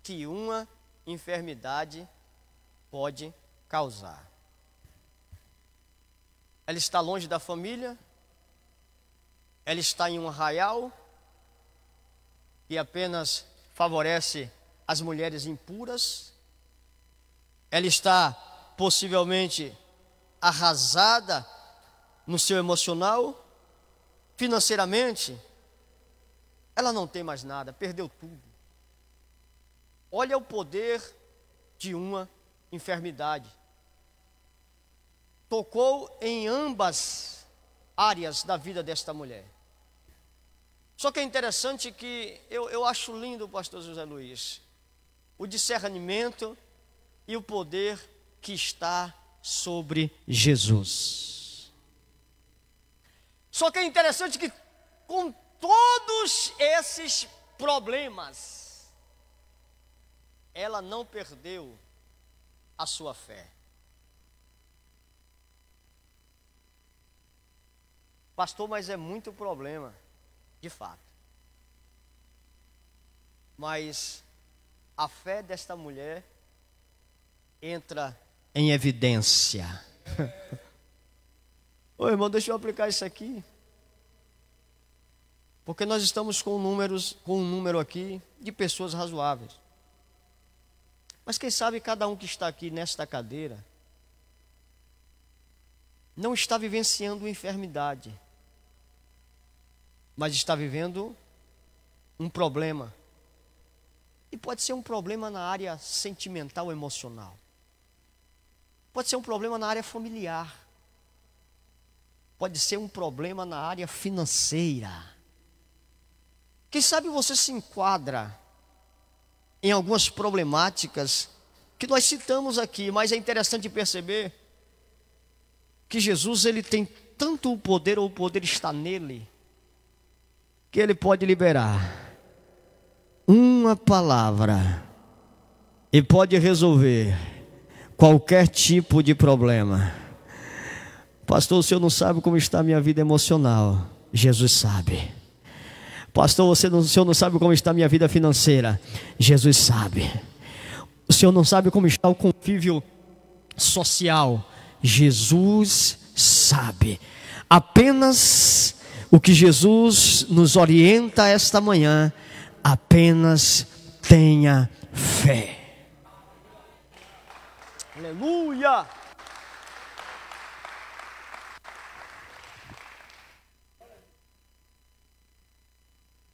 que uma enfermidade pode causar. Ela está longe da família, ela está em um arraial que apenas favorece as mulheres impuras, ela está possivelmente arrasada no seu emocional, financeiramente, ela não tem mais nada, perdeu tudo. Olha o poder de uma enfermidade. Tocou em ambas áreas da vida desta mulher. Só que é interessante que eu acho lindo, pastor José Luiz, o discernimento e o poder que está sobre Jesus. Só que é interessante que com todos esses problemas, ela não perdeu a sua fé. Pastor, mas é muito problema, de fato. Mas a fé desta mulher entra em evidência. Ô irmão, deixa eu aplicar isso aqui. Porque nós estamos com um número aqui de pessoas razoáveis. Mas quem sabe cada um que está aqui nesta cadeira não está vivenciando enfermidade, mas está vivendo um problema. E pode ser um problema na área sentimental, emocional. Pode ser um problema na área familiar. Pode ser um problema na área financeira. Quem sabe você se enquadra em algumas problemáticas que nós citamos aqui, mas é interessante perceber que Jesus, ele tem tanto o poder, ou o poder está nele, que ele pode liberar uma palavra e pode resolver qualquer tipo de problema. Pastor, o senhor não sabe como está a minha vida emocional. Jesus sabe. Pastor, o senhor não sabe como está a minha vida financeira. Jesus sabe. O senhor não sabe como está o convívio social. Jesus sabe. Apenas o que Jesus nos orienta esta manhã, apenas tenha fé. Aleluia!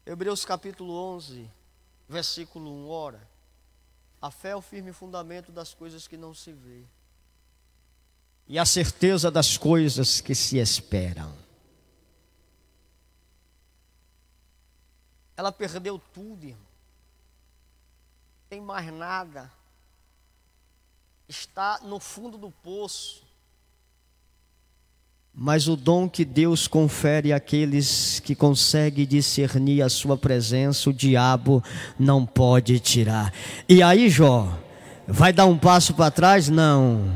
Hebreus capítulo 11, versículo 1, ora, a fé é o firme fundamento das coisas que não se vê, e a certeza das coisas que se esperam. Ela perdeu tudo, irmão. Não tem mais nada. Está no fundo do poço. Mas o dom que Deus confere àqueles que conseguem discernir a sua presença, o diabo não pode tirar. E aí, Jó, vai dar um passo para trás? Não.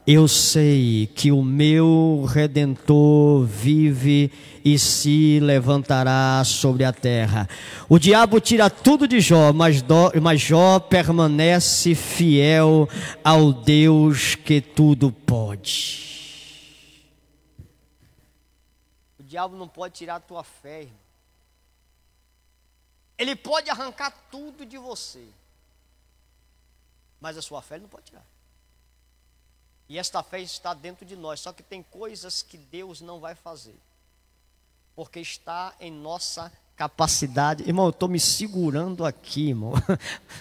Eu sei que o meu Redentor vive e se levantará sobre a terra. O diabo tira tudo de Jó, mas Jó permanece fiel ao Deus que tudo pode. O diabo não pode tirar a tua fé, irmão. Ele pode arrancar tudo de você, mas a sua fé ele não pode tirar. E esta fé está dentro de nós, só que tem coisas que Deus não vai fazer, porque está em nossa capacidade. Irmão, eu estou me segurando aqui, irmão,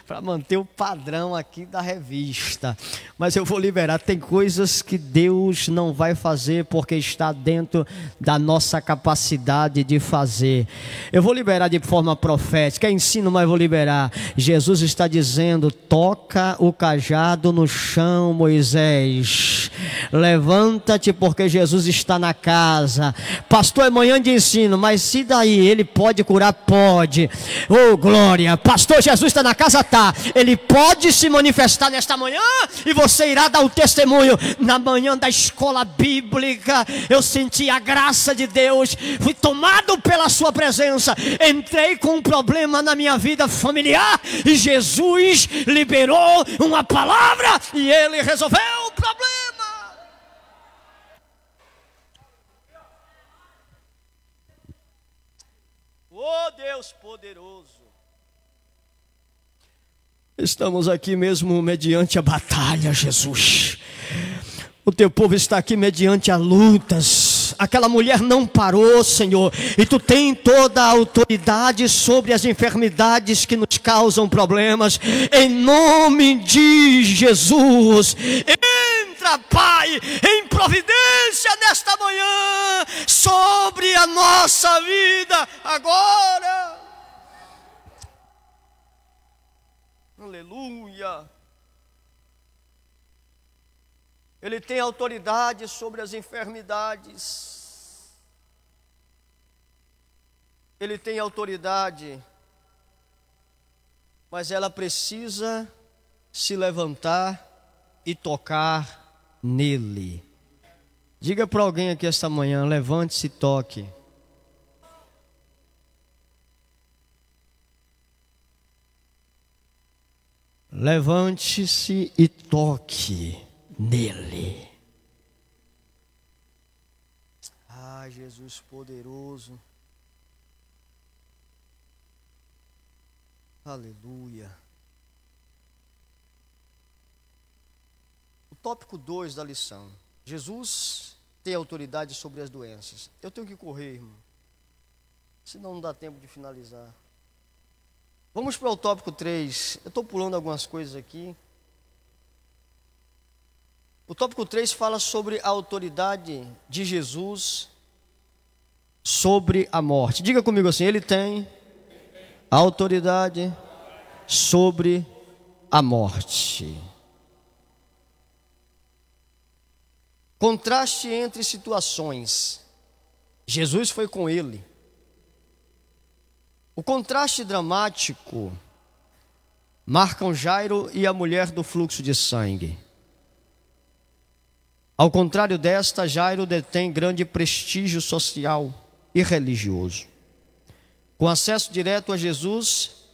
para manter o padrão aqui da revista, mas eu vou liberar. Tem coisas que Deus não vai fazer, porque está dentro da nossa capacidade de fazer. Eu vou liberar de forma profética, ensino, mas vou liberar. Jesus está dizendo: toca o cajado no chão, Moisés, levanta-te, porque Jesus está na casa. Pastor, é manhã de ensino, mas se daí? Ele pode curar? Pode. Oh, glória. Pastor, Jesus está na casa? Tá. Ele pode se manifestar nesta manhã, e você irá dar o testemunho. Na manhã da escola bíblica, eu senti a graça de Deus, fui tomado pela sua presença, entrei com um problema na minha vida familiar, e Jesus liberou uma palavra, e Ele resolveu o problema. Oh, Deus poderoso. Estamos aqui mesmo mediante a batalha, Jesus. O teu povo está aqui mediante as lutas. Aquela mulher não parou, Senhor, e tu tens toda a autoridade sobre as enfermidades que nos causam problemas. Em nome de Jesus, entra, Pai, em providência nesta manhã sobre a nossa vida agora. Aleluia. Ele tem autoridade sobre as enfermidades. Ele tem autoridade, mas ela precisa se levantar e tocar nele. Diga para alguém aqui esta manhã: levante-se e toque. Levante-se e toque nele. Ah, Jesus poderoso. Aleluia. O tópico 2 da lição: Jesus tem autoridade sobre as doenças. Eu tenho que correr, irmão, senão não dá tempo de finalizar. Vamos para o tópico 3. Eu estou pulando algumas coisas aqui. O tópico 3 fala sobre a autoridade de Jesus sobre a morte. Diga comigo assim: ele tem autoridade sobre a morte. Contraste entre situações. Jesus foi com ele. O contraste dramático marcam Jairo e a mulher do fluxo de sangue. Ao contrário desta, Jairo detém grande prestígio social e religioso. Com acesso direto a Jesus,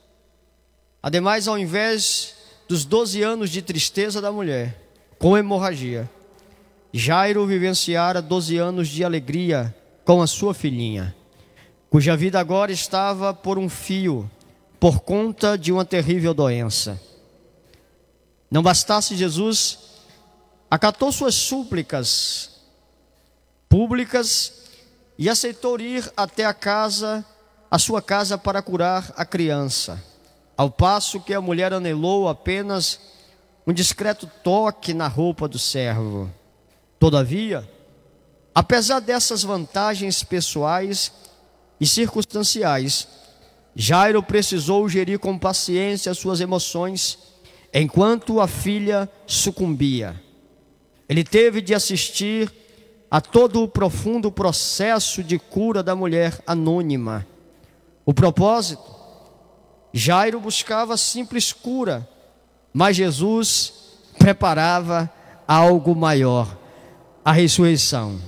ademais, ao invés dos 12 anos de tristeza da mulher, com hemorragia, Jairo vivenciara 12 anos de alegria com a sua filhinha, cuja vida agora estava por um fio, por conta de uma terrível doença. Não bastasse, Jesus acatou suas súplicas públicas e aceitou ir até a casa a sua casa para curar a criança, ao passo que a mulher anelou apenas um discreto toque na roupa do servo. Todavia, apesar dessas vantagens pessoais e circunstanciais, Jairo precisou gerir com paciência as suas emoções enquanto a filha sucumbia. Ele teve de assistir a todo o profundo processo de cura da mulher anônima. O propósito: Jairo buscava simples cura, mas Jesus preparava algo maior, a ressurreição.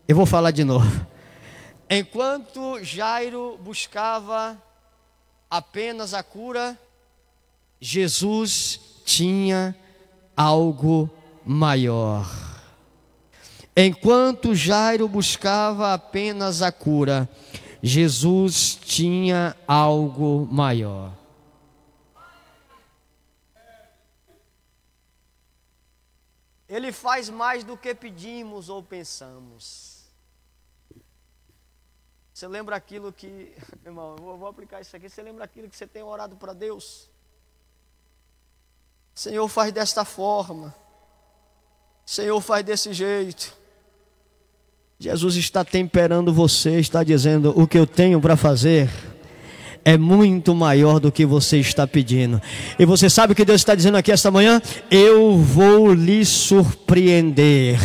Eu vou falar de novo. Enquanto Jairo buscava apenas a cura, Jesus tinha algo maior. Enquanto Jairo buscava apenas a cura, Jesus tinha algo maior. Ele faz mais do que pedimos ou pensamos. Você lembra aquilo que, irmão, eu vou aplicar isso aqui. Você lembra aquilo que você tem orado para Deus? Senhor, faz desta forma. Senhor, faz desse jeito. Jesus está temperando você, está dizendo: o que eu tenho para fazer é muito maior do que você está pedindo. E você sabe o que Deus está dizendo aqui esta manhã? Eu vou lhe surpreender.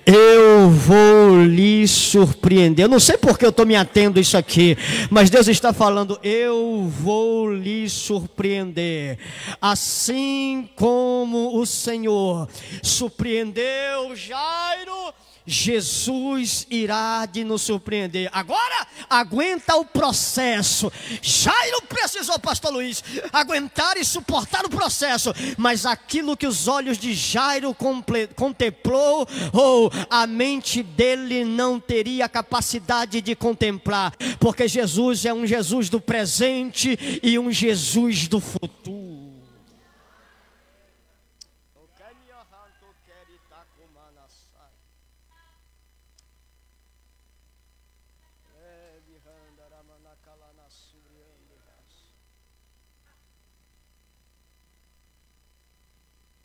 Eu vou lhe surpreender. Eu não sei porque eu estou me atendo a isso aqui, mas Deus está falando: eu vou lhe surpreender. Assim como o Senhor surpreendeu Jairo, Jesus irá de nos surpreender. Agora, aguenta o processo. Jairo precisou, pastor Luiz, aguentar e suportar o processo. Mas aquilo que os olhos de Jairo contemplou, a mente dele não teria capacidade de contemplar. Porque Jesus é um Jesus do presente e um Jesus do futuro.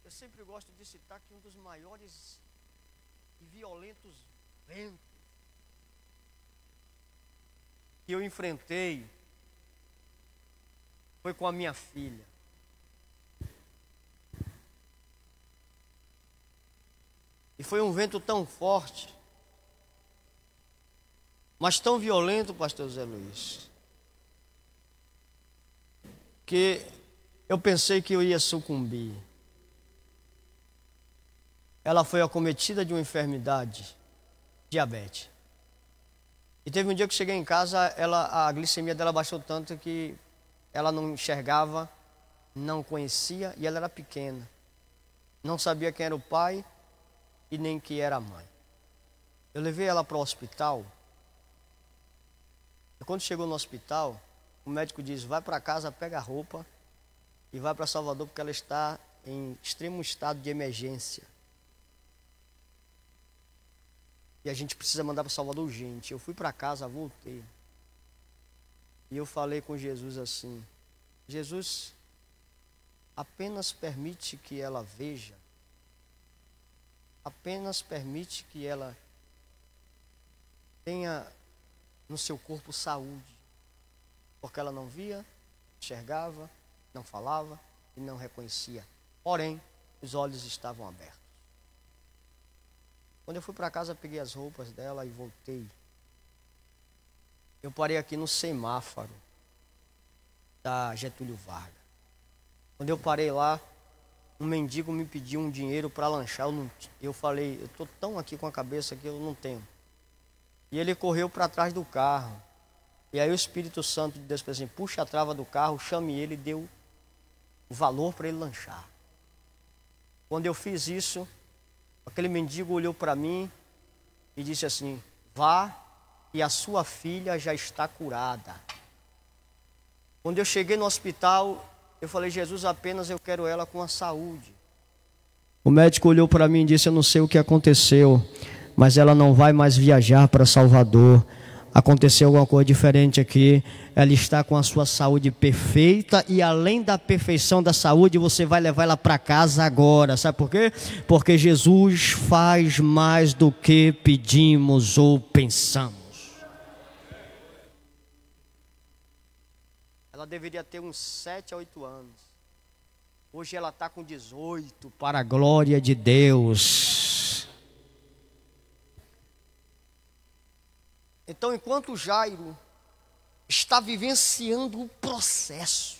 Eu sempre gosto de citar que um dos maiores e violentos ventos que eu enfrentei foi com a minha filha. E foi um vento tão forte, mas tão violento, pastor Zé Luiz, que eu pensei que eu ia sucumbir. Ela foi acometida de uma enfermidade, diabetes. E teve um dia que eu cheguei em casa, a glicemia dela baixou tanto que ela não enxergava, não conhecia, e ela era pequena. Não sabia quem era o pai e nem quem era a mãe. Eu levei ela para o hospital. E quando chegou no hospital, o médico disse: vai para casa, pega a roupa e vai para Salvador, porque ela está em extremo estado de emergência. E a gente precisa mandar para Salvador urgente. Eu fui para casa, voltei. E eu falei com Jesus assim: Jesus, apenas permite que ela veja. Apenas permite que ela tenha no seu corpo saúde. Porque ela não via, enxergava, não falava e não reconhecia. Porém, os olhos estavam abertos. Quando eu fui para casa, peguei as roupas dela e voltei. Eu parei aqui no semáforo da Getúlio Vargas. Quando eu parei lá, um mendigo me pediu um dinheiro para lanchar. Eu falei: eu estou tão aqui com a cabeça que eu não tenho. E ele correu para trás do carro. E aí o Espírito Santo de Deus falou assim: puxa a trava do carro, chame ele, e deu o valor para ele lanchar. Quando eu fiz isso, aquele mendigo olhou para mim e disse assim: vá, e a sua filha já está curada. Quando eu cheguei no hospital, eu falei: Jesus, apenas eu quero ela com a saúde. O médico olhou para mim e disse: eu não sei o que aconteceu, mas ela não vai mais viajar para Salvador. Aconteceu alguma coisa diferente aqui. Ela está com a sua saúde perfeita, e além da perfeição da saúde, você vai levar ela para casa agora. Sabe por quê? Porque Jesus faz mais do que pedimos ou pensamos. Ela deveria ter uns 7 a 8 anos. Hoje ela está com 18, para a glória de Deus. Então, enquanto Jairo está vivenciando o processo,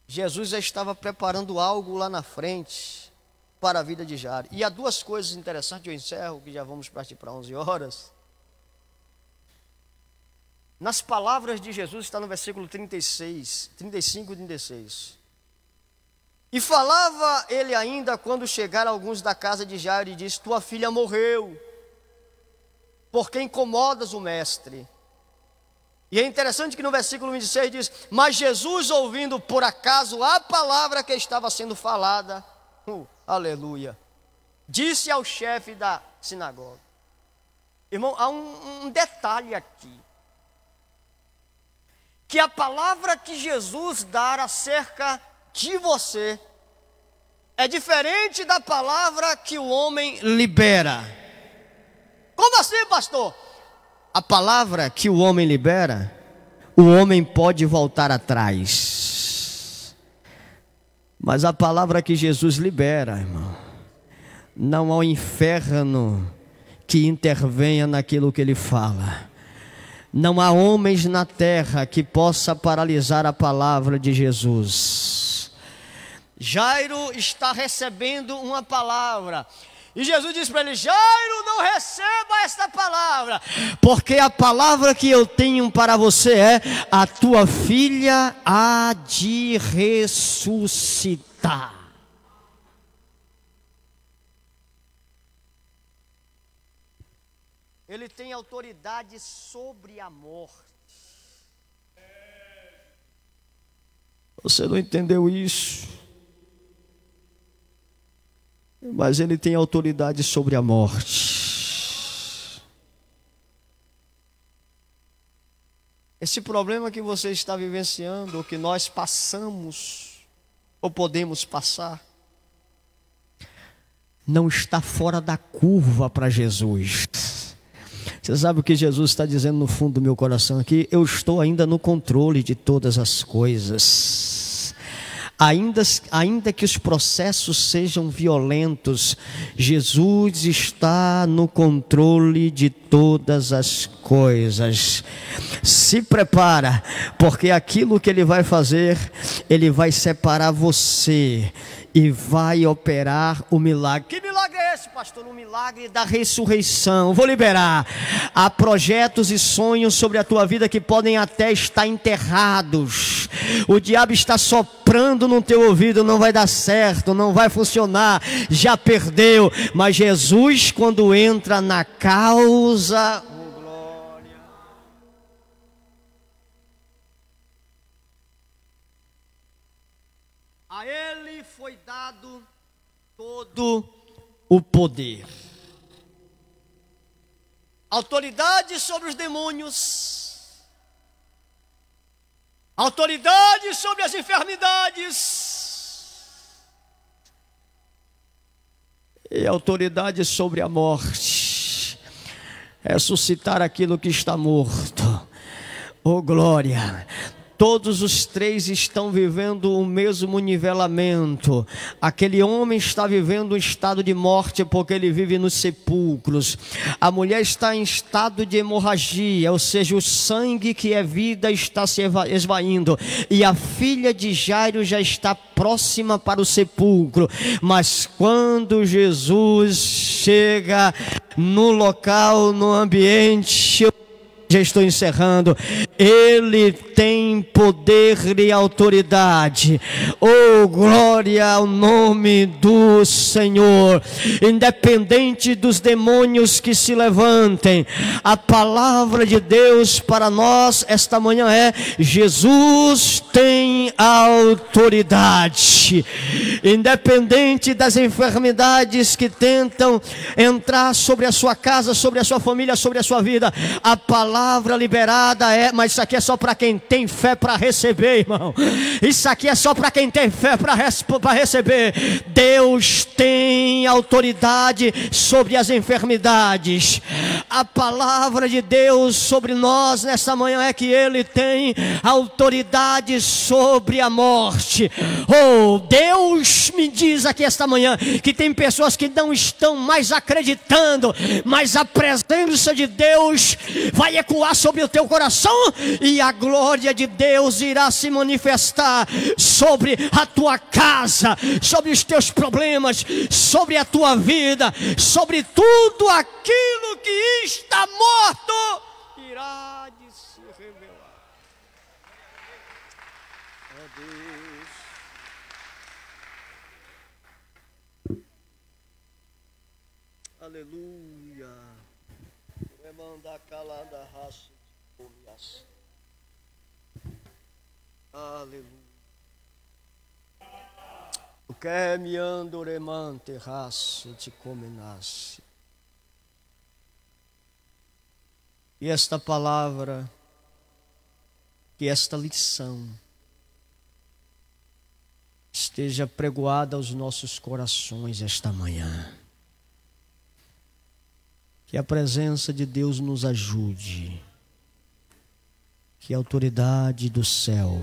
Jesus já estava preparando algo lá na frente para a vida de Jairo. E há duas coisas interessantes, eu encerro, que já vamos partir para 11 horas. Nas palavras de Jesus, está no versículo 36, 35 e 36. E falava ele ainda quando chegaram alguns da casa de Jairo e disse: tua filha morreu, porque incomodas o mestre. E é interessante que no versículo 26 diz: mas Jesus, ouvindo por acaso a palavra que estava sendo falada, aleluia, disse ao chefe da sinagoga. Irmão, há um detalhe aqui, que a palavra que Jesus dá acerca de você é diferente da palavra que o homem libera. Como assim, pastor? A palavra que o homem libera, o homem pode voltar atrás. Mas a palavra que Jesus libera, irmão, não há um inferno que intervenha naquilo que ele fala. Não há homens na terra que possa paralisar a palavra de Jesus. Jairo está recebendo uma palavra, e Jesus diz para ele: Jairo, não receba esta palavra, porque a palavra que eu tenho para você é: a tua filha há de ressuscitar. Ele tem autoridade sobre a morte. Você não entendeu isso? Mas ele tem autoridade sobre a morte. Esse problema que você está vivenciando, ou que nós passamos, ou podemos passar, não está fora da curva para Jesus. Você sabe o que Jesus está dizendo no fundo do meu coração aqui? Eu estou ainda no controle de todas as coisas. Ainda que os processos sejam violentos, Jesus está no controle de todas as coisas. Se prepara, porque aquilo que Ele vai fazer, Ele vai separar você e vai operar o milagre. Que milagre é esse, pastor? O milagre da ressurreição. Vou liberar. Há projetos e sonhos sobre a tua vida que podem até estar enterrados. O diabo está soprando no teu ouvido: não vai dar certo, não vai funcionar, já perdeu. Mas Jesus, quando entra na causa, glória. A Ele foi dado todo o poder, autoridade sobre os demônios, autoridade sobre as enfermidades e autoridade sobre a morte. Ressuscitar aquilo que está morto. Oh glória! Todos os três estão vivendo o mesmo nivelamento. Aquele homem está vivendo um estado de morte porque ele vive nos sepulcros. A mulher está em estado de hemorragia, ou seja, o sangue que é vida está se esvaindo. E a filha de Jairo já está próxima para o sepulcro. Mas quando Jesus chega no local, no ambiente, já estou encerrando. Ele tem poder e autoridade. Oh, glória ao nome do Senhor. Independente dos demônios que se levantem, a palavra de Deus para nós esta manhã é: Jesus tem autoridade. Independente das enfermidades que tentam entrar sobre a sua casa, sobre a sua família, sobre a sua vida, a palavra liberada é: mas isso aqui é só para quem tem fé para receber, irmão. Isso aqui é só para quem tem fé para receber. Deus tem autoridade sobre as enfermidades. A palavra de Deus sobre nós nessa manhã é que Ele tem autoridade sobre a morte. Oh, Deus me diz aqui esta manhã que tem pessoas que não estão mais acreditando, mas a presença de Deus vai ecoar sobre o teu coração e a glória de Deus irá se manifestar sobre a tua casa, sobre os teus problemas, sobre a tua vida, sobre tudo aquilo que está morto irá de se revelar. Ó Deus. Aleluia. Remanda calada raça de comias. Aleluia. O que me ando remante raça de cominas. E esta palavra, que esta lição esteja pregoada aos nossos corações esta manhã. Que a presença de Deus nos ajude. Que a autoridade do céu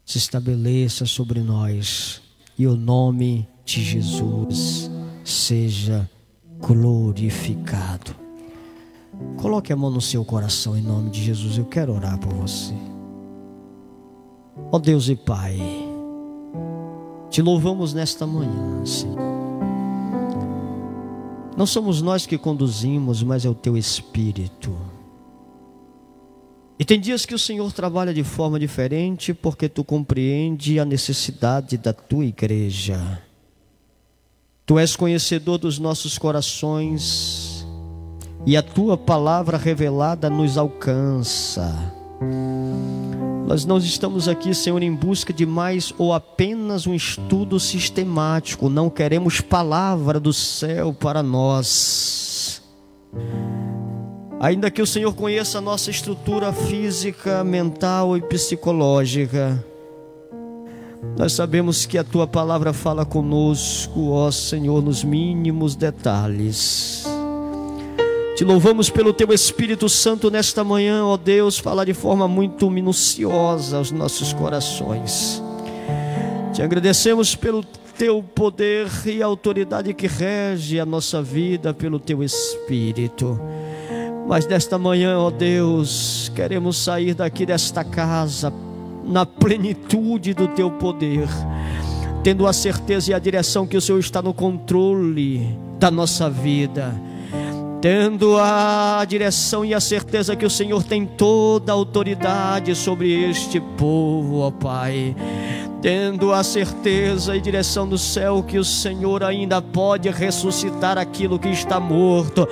se estabeleça sobre nós. E o nome de Jesus seja glorificado. Coloque a mão no seu coração em nome de Jesus. Eu quero orar por você. Ó Deus e Pai, te louvamos nesta manhã, Senhor. Não somos nós que conduzimos, mas é o Teu Espírito. E tem dias que o Senhor trabalha de forma diferente, porque Tu compreende a necessidade da Tua igreja. Tu és conhecedor dos nossos corações, e a Tua palavra revelada nos alcança. Nós não estamos aqui, Senhor, em busca de mais ou apenas um estudo sistemático. Não queremos palavra do céu para nós. Ainda que o Senhor conheça a nossa estrutura física, mental e psicológica, nós sabemos que a Tua palavra fala conosco, ó Senhor, nos mínimos detalhes. Te louvamos pelo Teu Espírito Santo nesta manhã, ó Deus, falar de forma muito minuciosa aos nossos corações. Te agradecemos pelo Teu poder e autoridade que rege a nossa vida pelo Teu Espírito. Mas nesta manhã, ó Deus, queremos sair daqui desta casa na plenitude do Teu poder, tendo a certeza e a direção que o Senhor está no controle da nossa vida, tendo a direção e a certeza que o Senhor tem toda a autoridade sobre este povo, ó Pai, tendo a certeza e direção do céu que o Senhor ainda pode ressuscitar aquilo que está morto.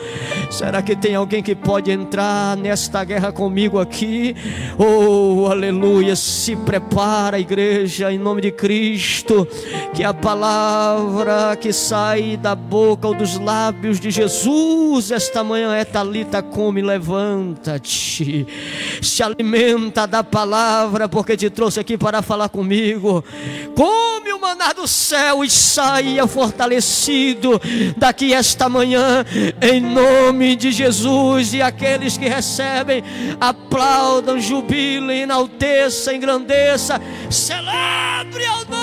Será que tem alguém que pode entrar nesta guerra comigo aqui? Oh, aleluia! Se prepara, igreja, em nome de Cristo, que a palavra que sai da boca ou dos lábios de Jesus esta manhã é: Talita, come, levanta-te. Se alimenta da palavra, porque te trouxe aqui para falar comigo. Come o maná do céu e saia fortalecido daqui esta manhã, em nome de Jesus. E aqueles que recebem, aplaudam, jubilem, enalteça, engrandeça, celebre ao nome